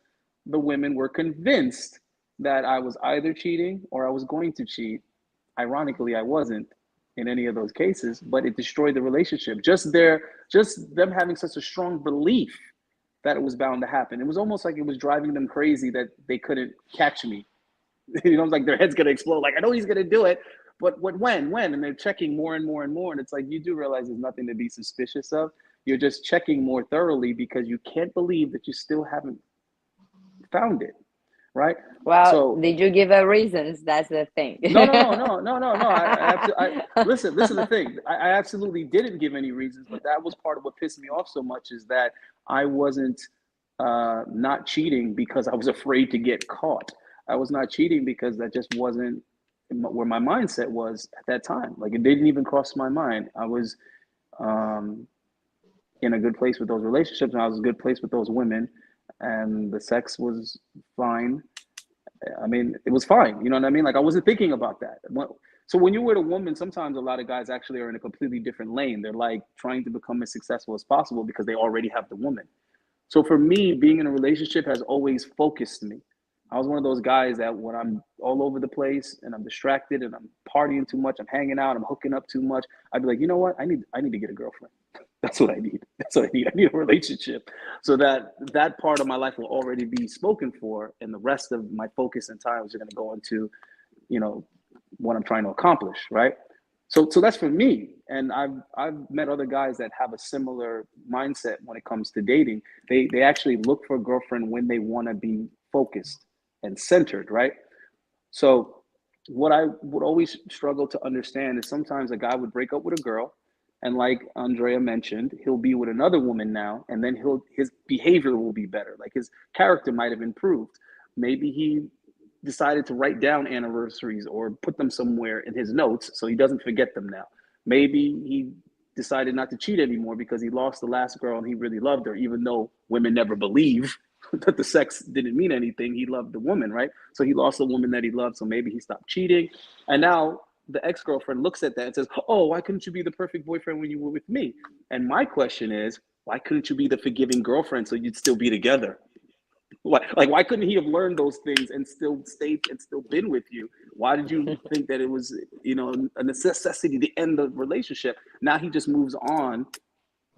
the women were convinced that I was either cheating or I was going to cheat. Ironically, I wasn't in any of those cases, but it destroyed the relationship. Just them having such a strong belief that it was bound to happen. It was almost like it was driving them crazy that they couldn't catch me. It's like their head's gonna explode. Like I know he's gonna do it, but when? And they're checking more and more and more, and it's like you do realize there's nothing to be suspicious of. You're just checking more thoroughly because you can't believe that you still haven't found it, right? Well, So did you give a reasons? That's the thing. no. I listen. This is the thing. I absolutely didn't give any reasons, but that was part of what pissed me off so much is that I wasn't not cheating because I was afraid to get caught. I was not cheating because that just wasn't where my mindset was at that time. Like it didn't even cross my mind. I was um, in a good place with those relationships, and I was in a good place with those women, and the sex was fine. I mean, it was fine. You know what I mean? Like I wasn't thinking about that. So when you're with a woman, sometimes a lot of guys actually are in a completely different lane. They're like trying to become as successful as possible because they already have the woman. So for me, being in a relationship has always focused me. I was one of those guys that when I'm all over the place and I'm distracted and I'm partying too much, I'm hanging out, I'm hooking up too much, I'd be like, you know what? I need to get a girlfriend. That's what I need. That's what I need. I need a relationship so that that part of my life will already be spoken for, and the rest of my focus and time is going to go into, you know, what I'm trying to accomplish, right? So that's for me. And I've met other guys that have a similar mindset when it comes to dating. They actually look for a girlfriend when they want to be focused and centered, right? So what I would always struggle to understand is sometimes a guy would break up with a girl, and like Andrea mentioned, he'll be with another woman now, and then his behavior will be better. Like his character might have improved. Maybe he decided to write down anniversaries or put them somewhere in his notes so he doesn't forget them now. Maybe he decided not to cheat anymore because he lost the last girl and he really loved her, even though women never believe that the sex didn't mean anything. He loved the woman, right? So he lost the woman that he loved. So maybe he stopped cheating. And now the ex girlfriend looks at that and says, oh, why couldn't you be the perfect boyfriend when you were with me? And my question is, why couldn't you be the forgiving girlfriend so you'd still be together? Why couldn't he have learned those things and still stayed and still been with you? Why did you think that it was, a necessity to end the relationship? Now he just moves on,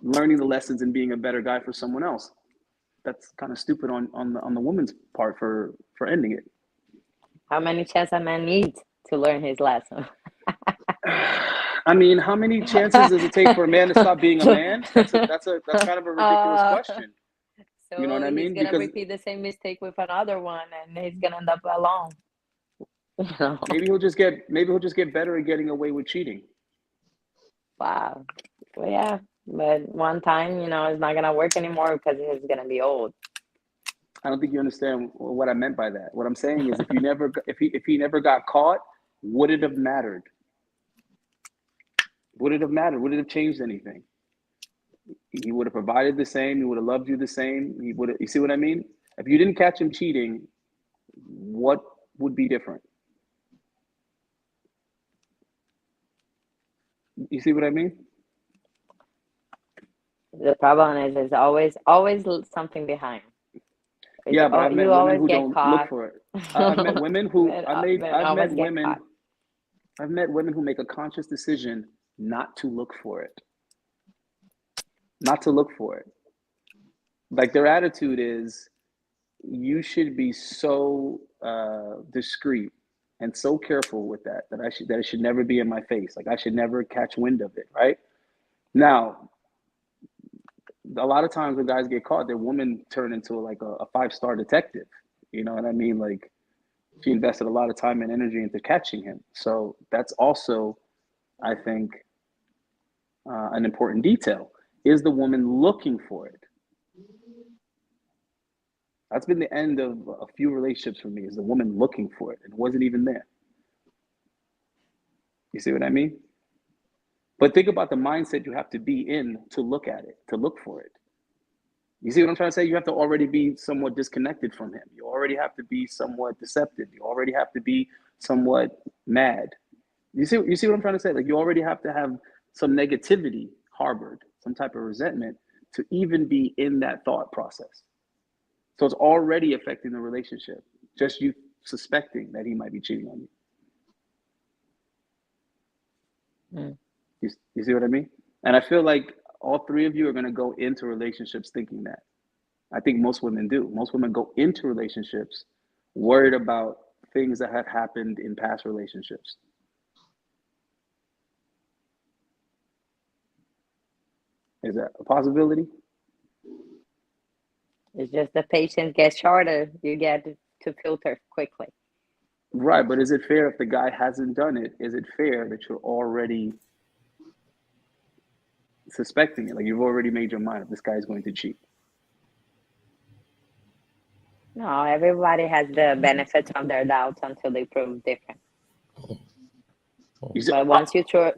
learning the lessons and being a better guy for someone else. That's kind of stupid on the woman's part for ending it. How many chances a man needs to learn his lesson? I mean, how many chances does it take for a man to stop being a man? That's kind of a ridiculous uh, question. You know so what I he's mean? gonna Because repeat the same mistake with another one, and he's gonna end up alone. You know? maybe he'll just get better at getting away with cheating. Wow. Well, yeah, but one time, it's not gonna work anymore because he's gonna be old. I don't think you understand what I meant by that. What I'm saying is, if he never got caught, would it have mattered? Would it have mattered? Would it have changed anything? He would have provided the same. He would have loved you the same. He would. You see what I mean? If you didn't catch him cheating, what would be different? You see what I mean? The problem is, there's always something behind. Yeah, but I've met You women always who get don't look caught. for it. I've met women who Men always get caught. I've met women who make a conscious decision not to look for it. Not to look for it. Like their attitude is, you should be so discreet and so careful with that it should never be in my face. Like I should never catch wind of it. Right now, a lot of times when guys get caught, their woman turn into like a 5-star detective. You know what I mean? Like she invested a lot of time and energy into catching him. So that's also, I think, an important detail. Is the woman looking for it? That's been the end of a few relationships for me, is the woman looking for it. It wasn't even there. You see what I mean? But think about the mindset you have to be in to look at it, to look for it. You see what I'm trying to say? You have to already be somewhat disconnected from him. You already have to be somewhat deceptive. You already have to be somewhat mad. You see what I'm trying to say? Like you already have to have some negativity harbored, some type of resentment to even be in that thought process. So it's already affecting the relationship. Just you suspecting that he might be cheating on you. Mm. You see what I mean? And I feel like all three of you are going to go into relationships thinking that. I think most women do. Most women go into relationships worried about things that have happened in past relationships. Is that a possibility? It's just the patience gets shorter. You get to filter quickly. Right, but is it fair if the guy hasn't done it? Is it fair that you're already suspecting it? Like you've already made your mind if this guy's going to cheat. No, everybody has the benefits of their doubts until they prove different. But once you try,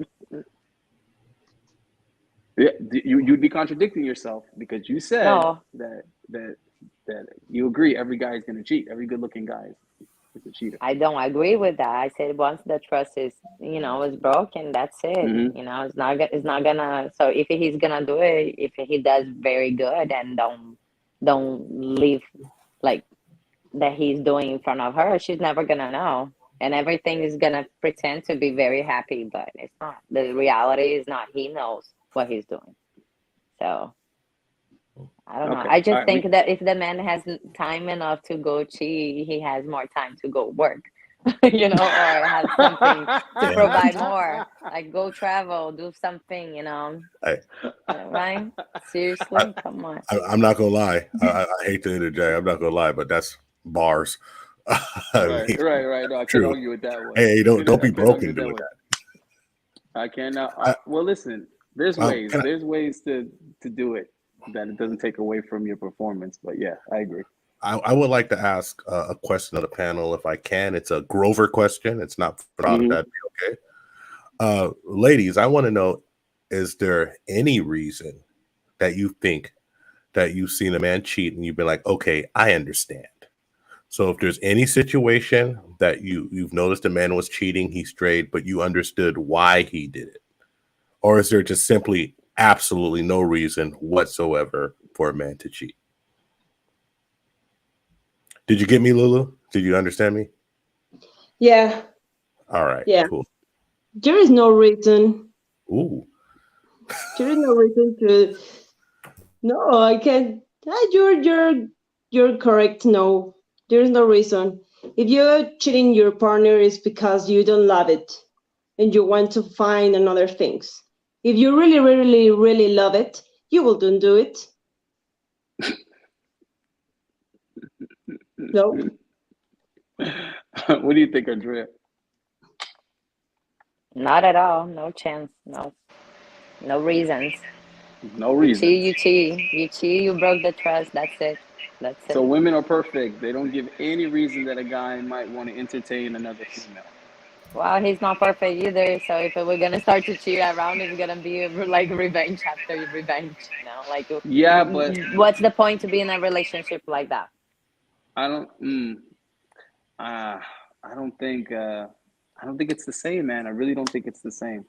yeah, you'd be contradicting yourself because you said no, that you agree every guy is going to cheat. Every good-looking guy is a cheater. I don't agree with that. I said once the trust is broken, that's it. Mm-hmm. It's not gonna. So if he's gonna do it, if he does very good, and don't leave like that he's doing in front of her, she's never gonna know, and everything is gonna pretend to be very happy, but it's not. The reality is not. He knows what he's doing. So I don't know. Okay. I just All right, think that if the man has time enough to go cheat, he has more time to go work, or has something to provide more, like go travel, do something, right? Seriously, come on. I'm not gonna lie. I hate to interject. I'm not gonna lie, but that's bars. right. No, I can't argue with that one. Hey, don't be broken doing that. I cannot. Well, listen. There's ways. There's ways to do it that it doesn't take away from your performance. But yeah, I agree. I would like to ask a question of the panel if I can. It's a Grover question. It's not for that. Okay. Ladies, I want to know, is there any reason that you think that you've seen a man cheat and you've been like, okay, I understand. So if there's any situation that you've noticed a man was cheating, he strayed, but you understood why he did it, or is there just simply absolutely no reason whatsoever for a man to cheat? Did you get me, Lulu? Did you understand me? Yeah. All right. Yeah. Cool. There is no reason. Ooh. There is no reason to. No, I can't. You're correct. No, there is no reason. If you're cheating your partner, it's because you don't love it. and you want to find another things. If you really, really, really love it, you will don't do it. No. What do you think, Andrea? Not at all. No chance. No. No reasons. No You cheat, reasons. you cheat, you cheat, you broke the trust. That's it. That's So it. women are perfect. They don't give any reason that a guy might want to entertain another female. Well, he's not perfect either. So if we're gonna start to cheat around, it's gonna be like revenge after revenge. Like Yeah, but what's the point to be in a relationship like that? I don't. Uh, I don't think. I don't think it's the same, man. I really don't think it's the same.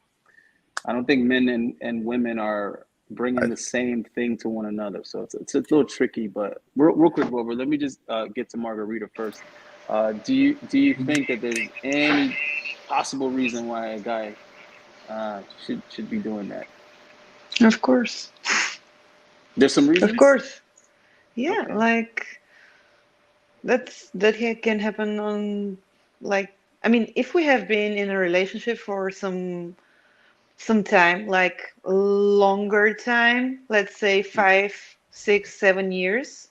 I don't think men and women are bringing I, the same thing to one another. So it's a little tricky. But real quick, Robert, let me just get to Margarita first. Do you think that there's any possible reason why a guy should be doing that? Of course. There's some Of reasons. course. Yeah, Okay. like can happen on, like, I mean, if we have been in a relationship for some time, like longer time, let's say 5, 6, 7 years.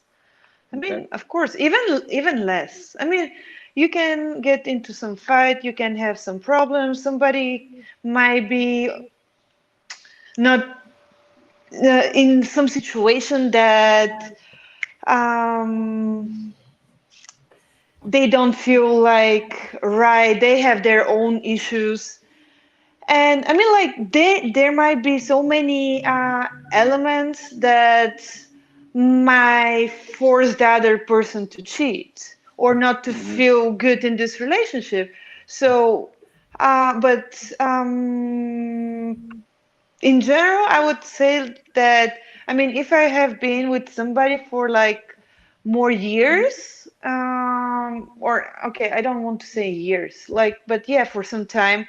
I Okay. mean, of course, even less. I mean, you can get into some fight, you can have some problems. Somebody might be not in some situation that um, they don't feel like right. They have their own issues, and I mean, like there might be so many elements that might force the other person to cheat or not to Hmm. feel good in this relationship. So, but in general, I would say that, I mean, if I have been with somebody for like more years, or okay, I don't want to say years, like, but yeah, for some time,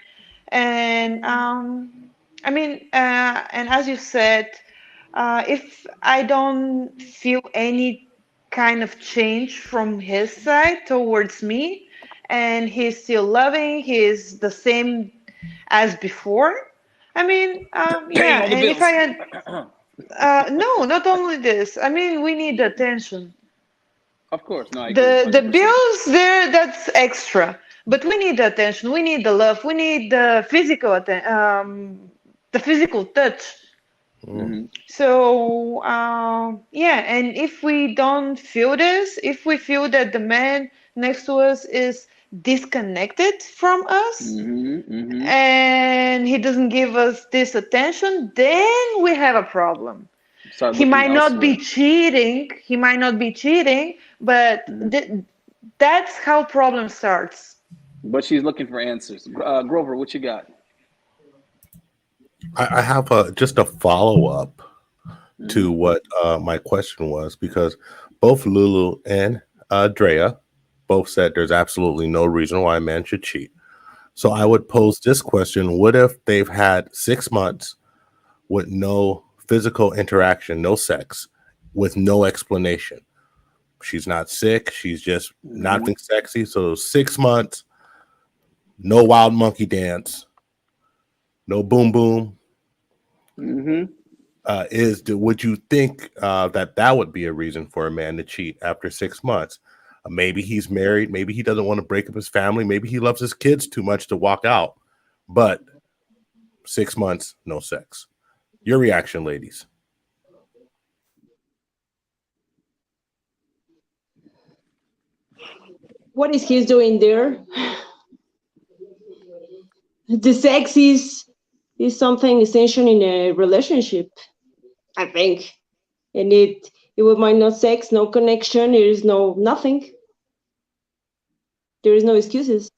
and I mean, and as you said, if I don't feel any kind of change from his side towards me, and he's still loving, he's the same as before. I mean, Paying yeah, all the and if I bills. had, no, not only this. I mean, we need attention. Of course. No, I agree. The 100%. bills there, that's extra, but we need the attention. We need the love. We need the physical touch. mm. Hmm. So, yeah, and if we don't feel this, if we feel that the man next to us is disconnected from us, Hmm. Hmm. and he doesn't give us this attention, then we have a problem. Start He looking might not be elsewhere. cheating, he might not be cheating, but Hmm. that's how problem starts. But she's looking for answers. Grover, what you got? I have just a follow up Hmm. to what my question was, because both Lulu and Drea both said there's absolutely no reason why a man should cheat. So I would pose this question: what if they've had 6 months with no physical interaction, no sex, with no explanation? She's not sick. She's just Hmm. nothing sexy. So 6 months, no wild monkey dance, no boom boom. Hmm. Would you think that would be a reason for a man to cheat after 6 months? Maybe he's married. Maybe he doesn't want to break up his family. Maybe he loves his kids too much to walk out. But 6 months, no sex. Your reaction, ladies? What is he doing there? The sex is something essential in a relationship, I think. And it would mind no sex, no connection, there is no nothing. There is no excuses.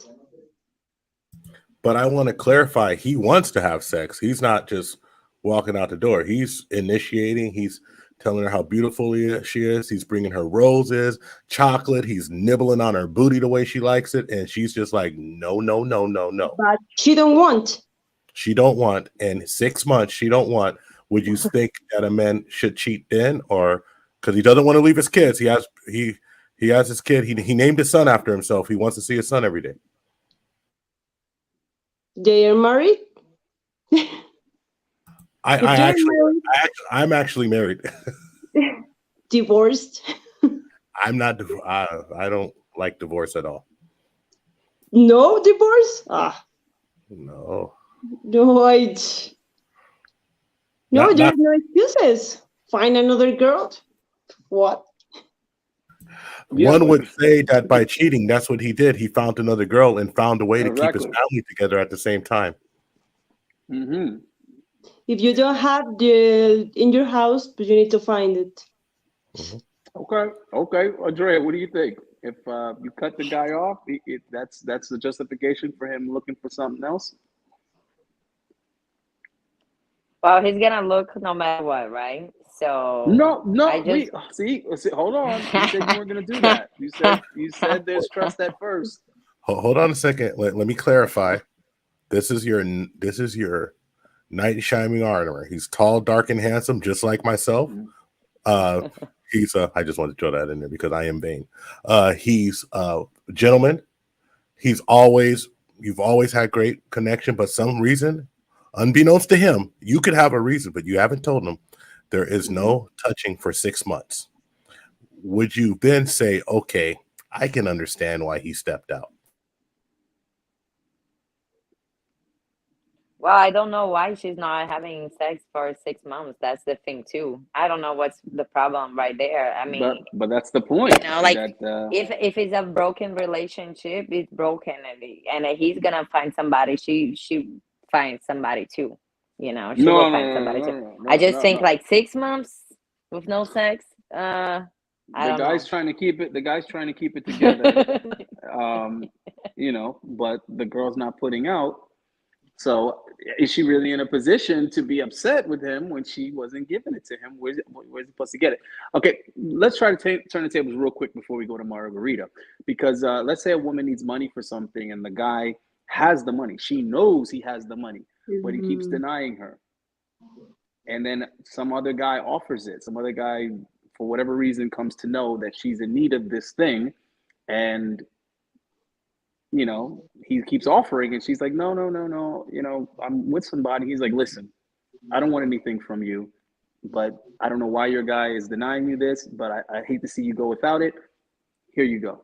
But I want to clarify, he wants to have sex. He's not just walking out the door. He's initiating. He's telling her how beautiful she is. He's bringing her roses, chocolate. He's nibbling on her booty the way she likes it. And she's just like, no, no, no, no, no. But she don't want. She don't want. And 6 months, she don't want. Would you think that a man should cheat then? Or because he doesn't want to leave his kids. He has his kid. He named his son after himself. He wants to see his son every day. They are married. I, If I they're actually, married, I'm actually married. divorced. I'm not. I don't like divorce at all. No divorce. Ah, No, no, no. not There's no excuses. Find another girl. What? Yeah, one but would say that by cheating, that's what he did. He found another girl and found a way to keep his exactly. family together at the same time. Hmm. If you don't have the in your house, but you need to find it. Mhm. Okay, okay, Andrea, what do you think? If you cut the guy off, that's the justification for him looking for something else. Well, he's gonna look no matter what, right? So No, I no, just see, hold on. You said you weren't going to do that. You said there's trust at first. Hold on a second. Let me clarify. This is your knight in shining armor. He's tall, dark, and handsome, just like myself. Mhm. Uh, he's I just wanted to throw that in there because I am vain. He's a gentleman. He's always You've always had great connection, but some reason, unbeknownst to him, you could have a reason, but you haven't told him. There is Mhm. no touching for 6 months. Would you then say, okay, I can understand why he stepped out? well, I don't know why she's not having sex for 6 months. That's the thing too. I don't know what's the problem right there. I mean, But that's the point. like That if it's a broken relationship, it's broken, and he's gonna find somebody. She finds somebody too. She will no, no, find no, somebody no, too. no, I no, just no, think no. like 6 months with no sex. I The don't guy's know. trying to keep it. The guy's trying to keep it together. Um, but the girl's not putting out. So is she really in a position to be upset with him when she wasn't giving it to him? Where's he supposed to get it? Okay, let's try to turn the tables real quick before we go to Margarita. Because let's say a woman needs money for something and the guy has the money. She knows he has the money, but he keeps Mhm. denying her. And then some other guy offers it. Some other guy, for whatever reason, comes to know that she's in need of this thing. And he keeps offering, and she's like, no, no, no, no. I'm with somebody. He's like, listen, I don't want anything from you, but I don't know why your guy is denying you this, but I hate to see you go without it. Here you go.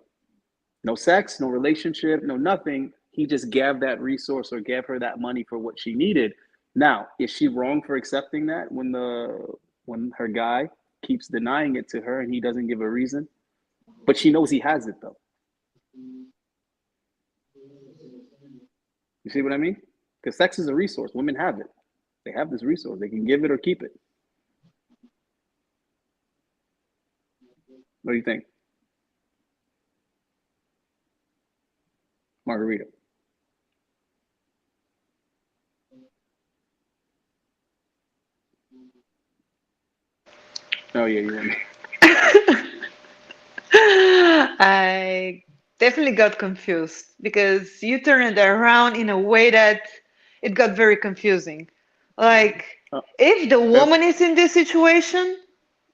No sex, no relationship, no nothing. He just gave that resource or gave her that money for what she needed. Now, is she wrong for accepting that when her guy keeps denying it to her and he doesn't give a reason? But she knows he has it though. You see what I mean? Because sex is a resource. Women have it. They have this resource. They can give it or keep it. What do you think, Margarita? Oh yeah, you want me? I definitely got confused because you turned it around in a way that it got very confusing. Like, Uh, if the if woman is in this situation,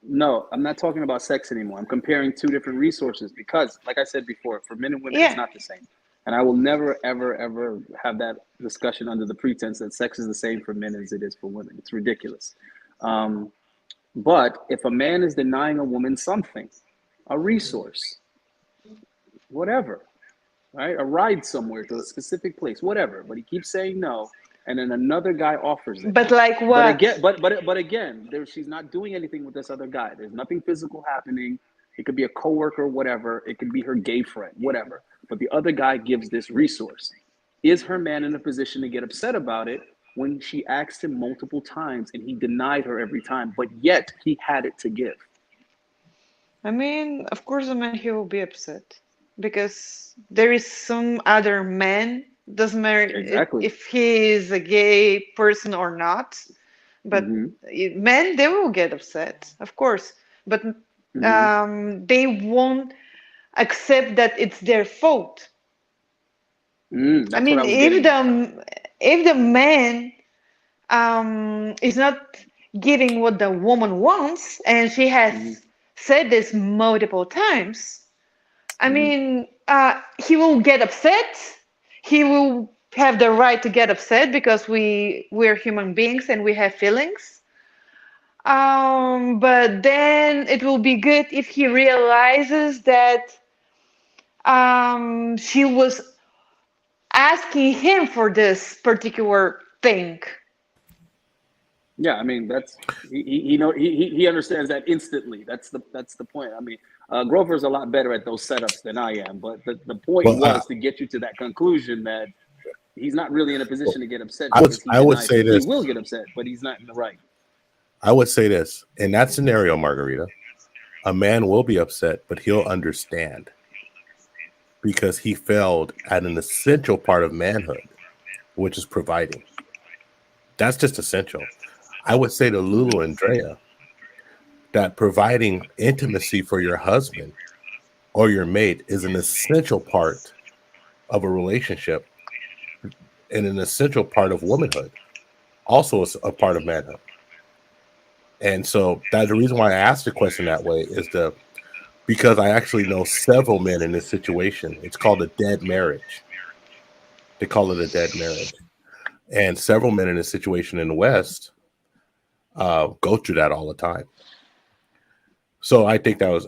No, I'm not talking about sex anymore. I'm comparing two different resources because, like I said before, for men and women, it's yeah, not the same. And I will never, ever, ever have that discussion under the pretense that sex is the same for men as it is for women. It's ridiculous. Um, but if a man is denying a woman something, a resource, whatever, right? A ride somewhere to a specific place, whatever, but he keeps saying no, and then another guy offers it. but like But what? again, but again, she's not doing anything with this other guy. There's nothing physical happening. It could be a coworker, whatever. It could be her gay friend, whatever. But the other guy gives this resource. Is her man in a position to get upset about it when she asked him multiple times and he denied her every time, but yet he had it to give? I mean, of course, the man he will be upset because there is some other man, doesn't matter Exactly. if he is a gay person or not, but Mm-hmm. men, they will get upset, of course, but Mm-hmm. they won't accept that it's their fault. I That's what I mean, was getting at. if the man is not giving what the woman wants, and she has Mm-hmm. said this multiple times, I Mm-hmm. mean, he will get upset. He will. have the right to get upset because we're human beings and we have feelings. But then it will be good if he realizes that she was asking him for this particular thing. Yeah, I mean that's he know he understands that instantly. That's the point. I mean, Grover's a lot better at those setups than I am, but the point Well, was to get you to that conclusion that he's not really in a position to get upset I would because he I would denies say her. He this. will get upset, but he's not in the right. I would say this. In that scenario, Margarita, a man will be upset, but he'll understand because he failed at an essential part of manhood, which is providing. That's just essential. I would say to Lulu and Drea that providing intimacy for your husband or your mate is an essential part of a relationship and an essential part of womanhood, also a part of manhood. And so that's the reason why I asked the question that way is because I actually know several men in this situation. It's called a dead marriage. They call it a dead marriage. And several men in this situation in the West go through that all the time. So I think that was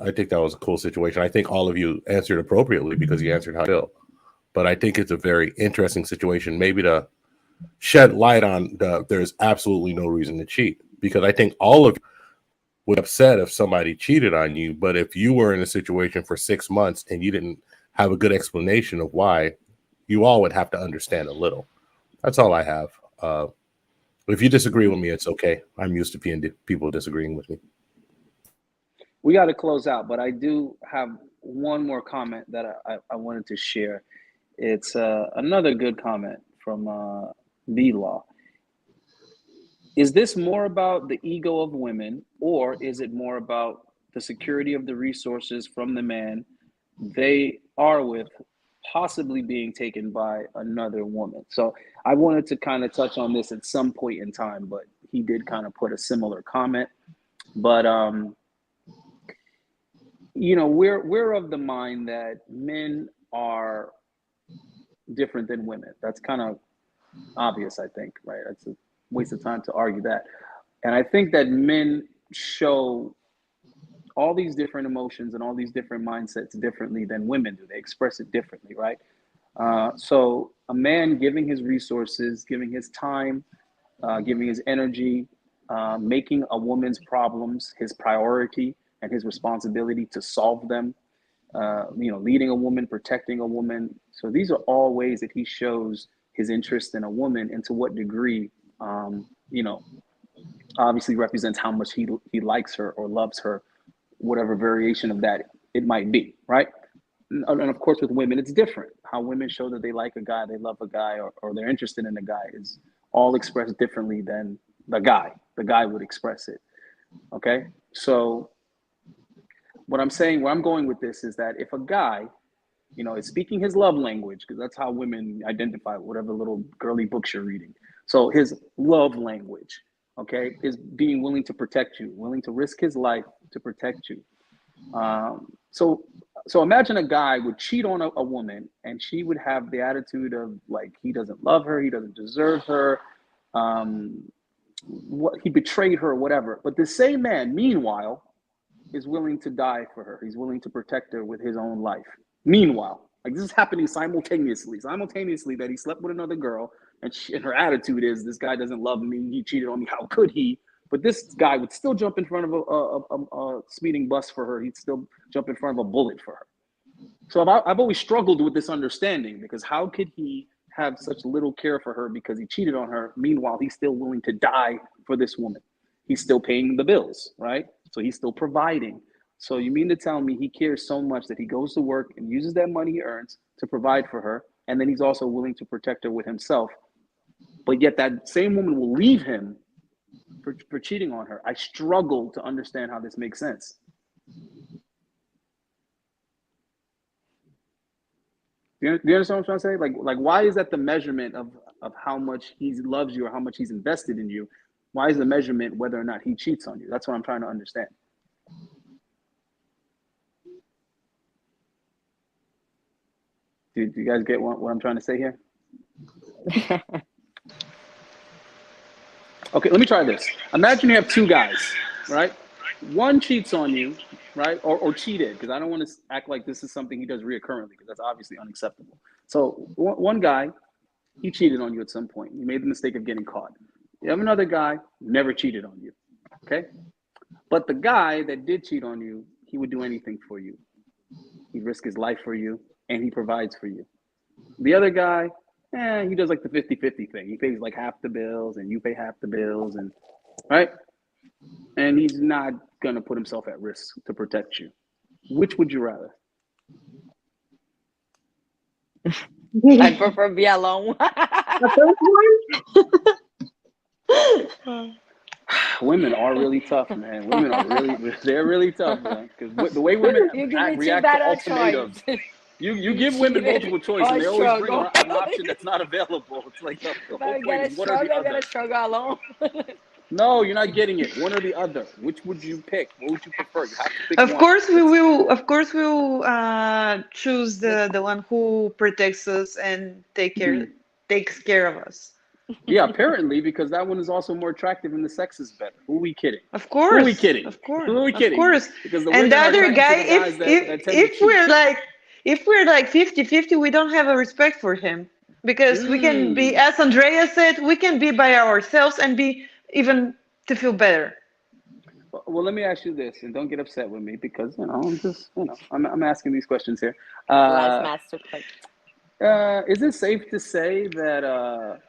a cool situation. I think all of you answered appropriately because you answered how I feel. But I think it's a very interesting situation, maybe to shed light on there's absolutely no reason to cheat. Because I think all of you would be upset if somebody cheated on you. But if you were in a situation for 6 months and you didn't have a good explanation of why, you all would have to understand a little. That's all I have. If you disagree with me, it's okay. I'm used to people disagreeing with me. We got to close out, but I do have one more comment that I wanted to share. It's another good comment from B Law. Is this more about the ego of women, or is it more about the security of the resources from the man they are with possibly being taken by another woman? So I wanted to kind of touch on this at some point in time, but he did kind of put a similar comment. But you know, we're of the mind that men are different than women. That's kind of obvious, I think, right? That's a waste of time to argue that. And I think that men show all these different emotions and all these different mindsets differently than women do. They express it differently, right? So a man giving his resources, giving his time, giving his energy, making a woman's problems his priority and his responsibility to solve them, you know, leading a woman, protecting a woman. So these are all ways that he shows his interest in a woman, and to what degree, you know, obviously represents how much he likes her or loves her, whatever variation of that it might be, right? And of course, with women, it's different. How women show that they like a guy, they love a guy, or they're interested in a guy is all expressed differently than the guy. The guy would express it. Okay, so what I'm saying, where I'm going with this is that if a guy, you know, is speaking his love language, because that's how women identify whatever little girly books you're reading. So his love language, okay, is being willing to protect you, willing to risk his life to protect you. So so imagine a guy would cheat on a woman and she would have the attitude of like he doesn't love her, he doesn't deserve her, um, what he betrayed her or whatever. But the same man, meanwhile, is willing to die for her. He's willing to protect her with his own life. Meanwhile, like this is happening simultaneously that he slept with another girl, and her attitude is this guy doesn't love me. He cheated on me. How could he? But this guy would still jump in front of a speeding bus for her. He'd still jump in front of a bullet for her. So I've always struggled with this understanding because how could he have such little care for her because he cheated on her? Meanwhile, he's still willing to die for this woman. He's still paying the bills, right? So he's still providing. So you mean to tell me he cares so much that he goes to work and uses that money he earns to provide for her, and then he's also willing to protect her with himself, but yet that same woman will leave him for cheating on her? I struggle to understand how this makes sense. Do you understand what I'm trying to say? Like why is that the measurement of how much he loves you or how much he's invested in you? Why is the measurement whether or not he cheats on you? That's what I'm trying to understand. Do you guys get what I'm trying to say here? Okay, let me try this. Imagine you have two guys, right? One cheats on you, right? Or cheated, because I don't want to act like this is something he does reoccurrently, because that's obviously unacceptable. So one guy, he cheated on you at some point. You made the mistake of getting caught. You have another guy who never cheated on you, okay? But the guy that did cheat on you, he would do anything for you. He'd risk his life for you, and he provides for you. The other guy, he does like the 50-50 thing. He pays like half the bills, and you pay half the bills, and right? And he's not going to put himself at risk to protect you. Which would you rather? I prefer be alone. The first one? Women are really tough, man. Women are they're really tough, man. Because the way women You give me two react to better ultimatums, choice. you give women multiple choice, or and they always bring struggle. an option that's not available. It's like the If whole I point gotta is what are the struggle, I other? gotta struggle alone. No, you're not getting it. One or the other. Which would you pick? What would you prefer? You have to pick Of one. course, we will. Of course, we will choose the one who protects us and takes care of us. Yeah, apparently, because that one is also more attractive and the sex is better. Who are we kidding? Of Who are we course, kidding? of course, Who are we of kidding? course. Because the And the women are other attracted to guy, the guys that tend to if cheat. we're like 50-50, we don't have a respect for him because we can be, Mm. as Andrea said, we can be by ourselves and be even to feel better. Well, let me ask you this, and don't get upset with me because I'm just I'm asking these questions here. Less masturbate. Is it safe to say that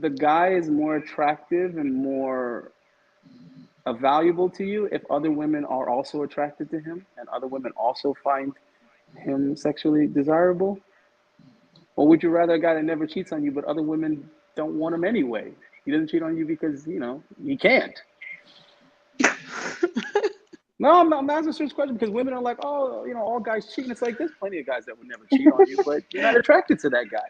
the guy is more attractive and more valuable to you if other women are also attracted to him and other women also find him sexually desirable? Or would you rather a guy that never cheats on you but other women don't want him anyway? He doesn't cheat on you because he can't. No, I'm asking a serious question because women are like, oh, all guys cheat. And it's like, there's plenty of guys that would never cheat on you, but you're not attracted to that guy.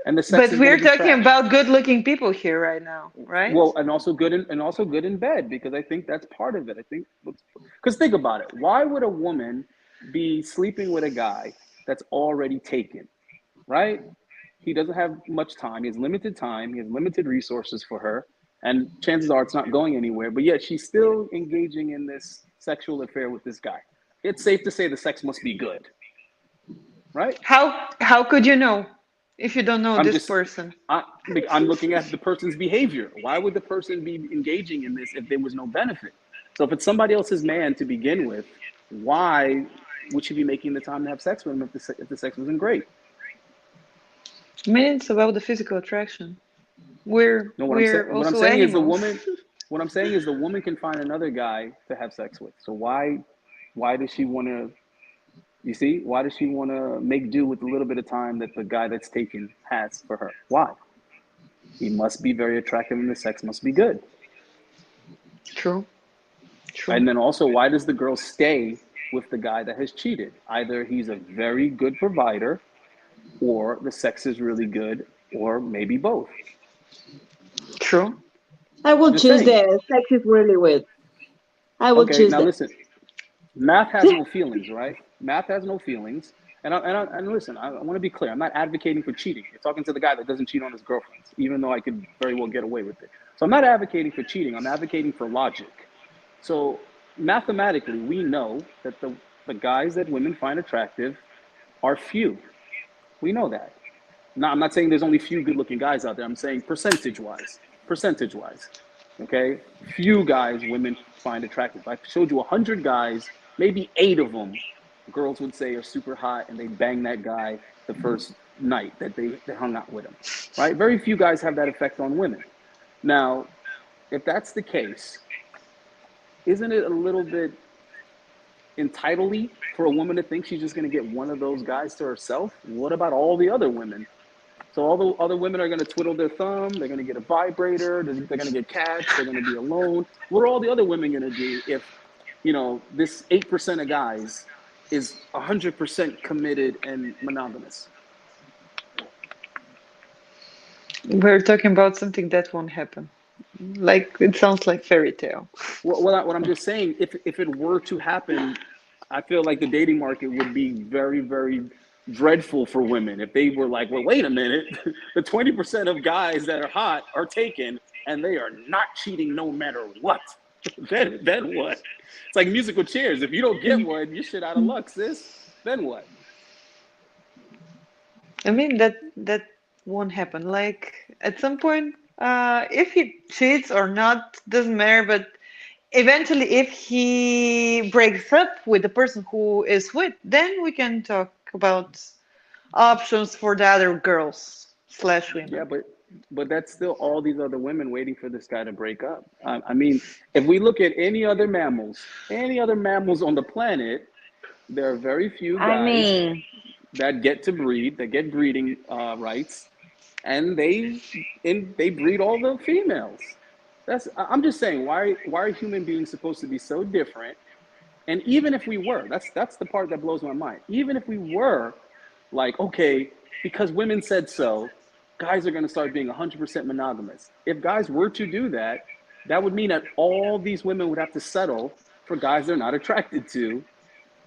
And the sex But is going we're to be talking trash. about good-looking people here right now, right? Well, and also good in bed, because I think that's part of it. I think, because think about it. Why would a woman be sleeping with a guy that's already taken, right? He doesn't have much time. He has limited time. He has limited resources for her. And chances are it's not going anywhere. But yet she's still engaging in this sexual affair with this guy. It's safe to say the sex must be good, right? How could you know if you don't know I'm this just, person? I'm looking at the person's behavior. Why would the person be engaging in this if there was no benefit? So if it's somebody else's man to begin with, why would she be making the time to have sex with him if the sex wasn't great? I mean, it's about the physical attraction. We're No, we're what I'm also saying is the animals. woman. What I'm saying is the woman can find another guy to have sex with. So why does she want to? You see, why does she want to make do with the little bit of time that the guy that's taken has for her? Why? He must be very attractive, and the sex must be good. True. True. And then also, why does the girl stay with the guy that has cheated? Either he's a very good provider, or the sex is really good, or maybe both. True. I will Just choose saying. the sex is really weird. I will Okay, choose now that. listen. Math has no feelings, right? Math has no feelings. And listen, I want to be clear. I'm not advocating for cheating. You're talking to the guy that doesn't cheat on his girlfriends, even though I could very well get away with it. So I'm not advocating for cheating. I'm advocating for logic. So mathematically, we know that the guys that women find attractive are few. We know that. Now, I'm not saying there's only few good-looking guys out there. I'm saying percentage-wise, okay? Few guys women find attractive. If I showed you 100 guys, maybe 8 of them, girls would say are super hot, and they bang that guy the first night that they hung out with him, right? Very few guys have that effect on women. Now, if that's the case, isn't it a little bit entitled for a woman to think she's just going to get one of those guys to herself? What about all the other women? So all the other women are going to twiddle their thumb. They're going to get a vibrator. They're going to get cats. They're going to be alone. What are all the other women going to do if, this 8% of guys is 100% committed and monogamous? We're talking about something that won't happen. Like it sounds like fairy tale. Well, what I'm just saying, if it were to happen, I feel like the dating market would be very, very dreadful for women if they were like, well, wait a minute, the 20% of guys that are hot are taken and they are not cheating no matter what. Then what? It's like musical chairs. If you don't get one, you're shit out of luck, sis. Then what? I mean that won't happen. Like at some point, if he cheats or not doesn't matter. But eventually, if he breaks up with the person who is with, then we can talk about options for the other girls slash Yeah, women. but that's still all these other women waiting for this guy to break up. I mean, if we look at any other mammals on the planet, there are very few I guys mean, that get to breed, that get breeding rights, and they breed all the females. I'm just saying, why are human beings supposed to be so different? And even if we were, that's the part that blows my mind. Even if we were like, okay, because women said so, guys are going to start being 100% monogamous. If guys were to do that, that would mean that all these women would have to settle for guys they're not attracted to,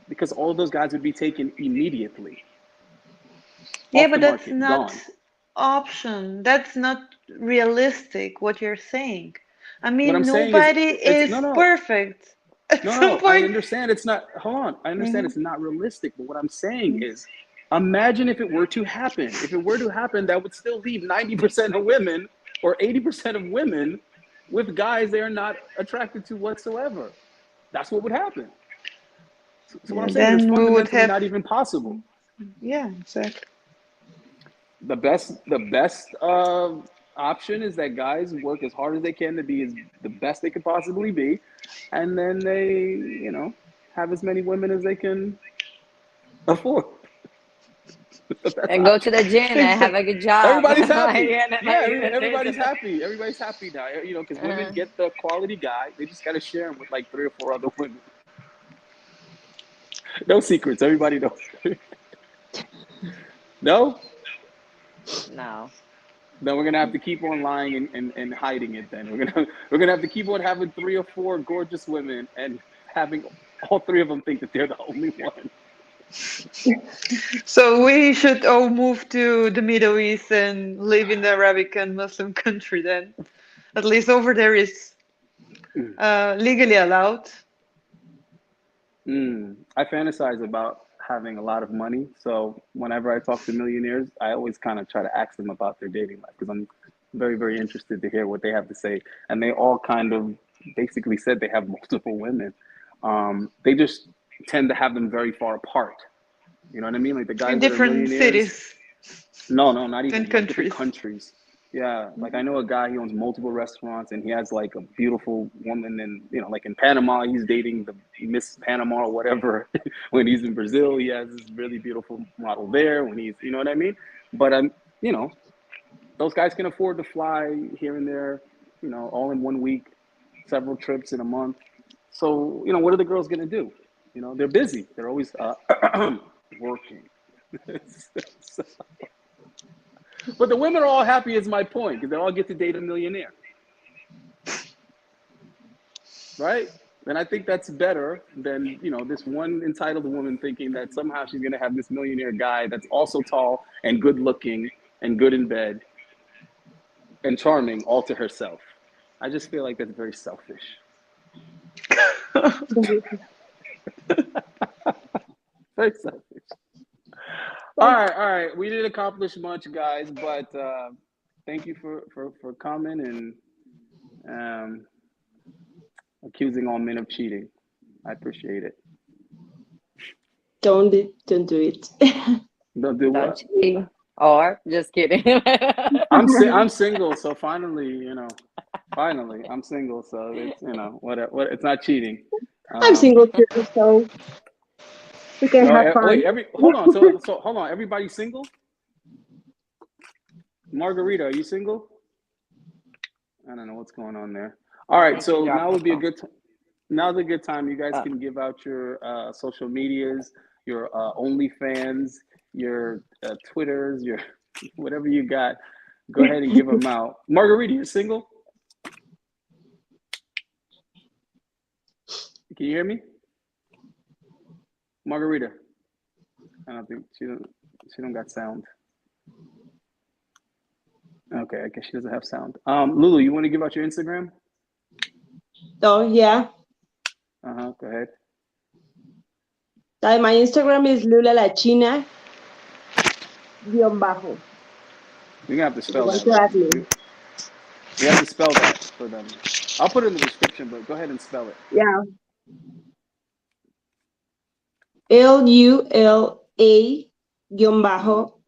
because all of those guys would be taken immediately Yeah, off the but that's market, not gone. option. That's not realistic, what you're saying. I What I'm mean, saying is, nobody it's is perfect. At some no. I point, understand it's not. Hold on, I understand mhm, it's not realistic. But what I'm saying mhm. is, imagine if it were to happen. If it were to happen, that would still leave 90% of women or 80% of women with guys they are not attracted to whatsoever. That's what would happen. So what I'm Yeah, saying is, it's then we would fundamentally have, not even possible. yeah, exactly. The best option is that guys work as hard as they can to be as the best they could possibly be, and then they, have as many women as they can afford. The best and go to option. the gym and have a good job. Everybody's Like, happy. Yeah, this everybody's and that. happy. Everybody's happy now. Because women Uh, get the quality guy. They just got to share him with like 3 or 4 other women. No secrets. Everybody knows. No. no. Then we're gonna have to keep on lying and hiding it. Then we're gonna have to keep on having 3 or 4 gorgeous women and having all 3 of them think that they're the only one. So we should all move to the Middle East and live in the Arabic and Muslim country then. At least over there is legally allowed. I fantasize about having a lot of money. So whenever I talk to millionaires, I always kind of try to ask them about their dating life because I'm very, very interested to hear what they have to say. And they all kind of basically said they have multiple women. They just tend to have them very far apart. You know what I mean? Like the In guys that are different millionaires. cities No, not and even like different countries. countries. Yeah, like I know a guy, he owns multiple restaurants and he has like a beautiful woman in, like in Panama, he's dating the Miss Panama or whatever. When he's in Brazil, he has this really beautiful model there when he's, you know what I mean? But you know, those guys can afford to fly here and there, all in one week, several trips in a month. So, what are the girls going to do? They're busy. They're always working. So, but the women are all happy is my point because they all get to date a millionaire, right? And I think that's better than, this one entitled woman thinking that somehow she's going to have this millionaire guy that's also tall and good looking and good in bed and charming all to herself. I just feel like that's very selfish. Very selfish. All right. We didn't accomplish much, guys, but thank you for coming and accusing all men of cheating. I appreciate it. Don't do it. Don't do Don't what? cheat. Or just kidding. I'm single, so finally I'm single, so it's what it's not cheating. I'm single too, so we can No, have fun. wait, hold on. So hold on. Everybody's single? Margarita, are you single? I don't know what's going on there. All I right, think she so dropped now the would be a phone. good now's a good time. You guys Oh. can give out your social medias, your OnlyFans, your Twitters, your whatever you got. Go ahead and give them out. Margarita, you single? Can you hear me? Margarita. I don't think she don't got sound. Okay, I guess she doesn't have sound. Lulu, you want to give out your Instagram? Oh, yeah. Go ahead. My Instagram is Lula La China _ You're gonna have to if you spell want that. to add me. You have to spell that for them. I'll put it in the description, but go ahead and spell it. Yeah. LULA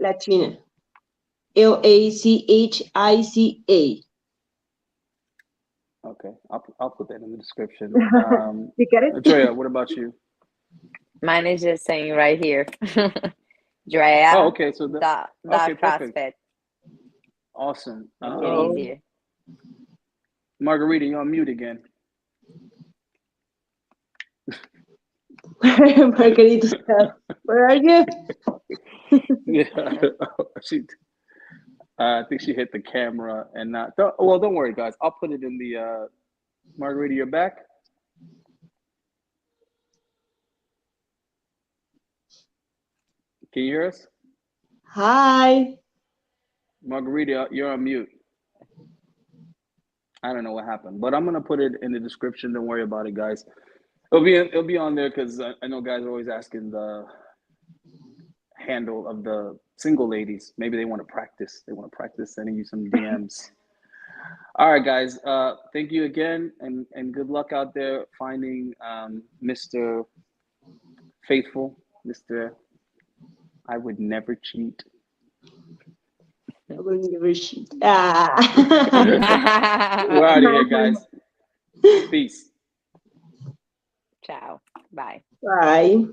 Latina. LACHICA. Okay, I'll put that in the description. You get it? Drea, what about you? Mine is just saying right here. Oh, Drea okay. So dot okay, perfect. CrossFit. Awesome. Make it easier. Margarita, you're on mute again. Margarita, where are you? Yeah, I think she hit the camera and not. Well, don't worry, guys. I'll put it in the. Margarita, you're back. Can you hear us? Hi. Margarita, you're on mute. I don't know what happened, but I'm gonna put it in the description. Don't worry about it, guys. It'll be on there because I know guys are always asking the handle of the single ladies. Maybe they want to practice. They want to practice sending you some DMs. All right, guys. Thank you again, and good luck out there finding Mr. Faithful, Mr. I would never cheat. I will never cheat. Ah. We're out of here, guys. Peace. Ciao. Bye. Bye.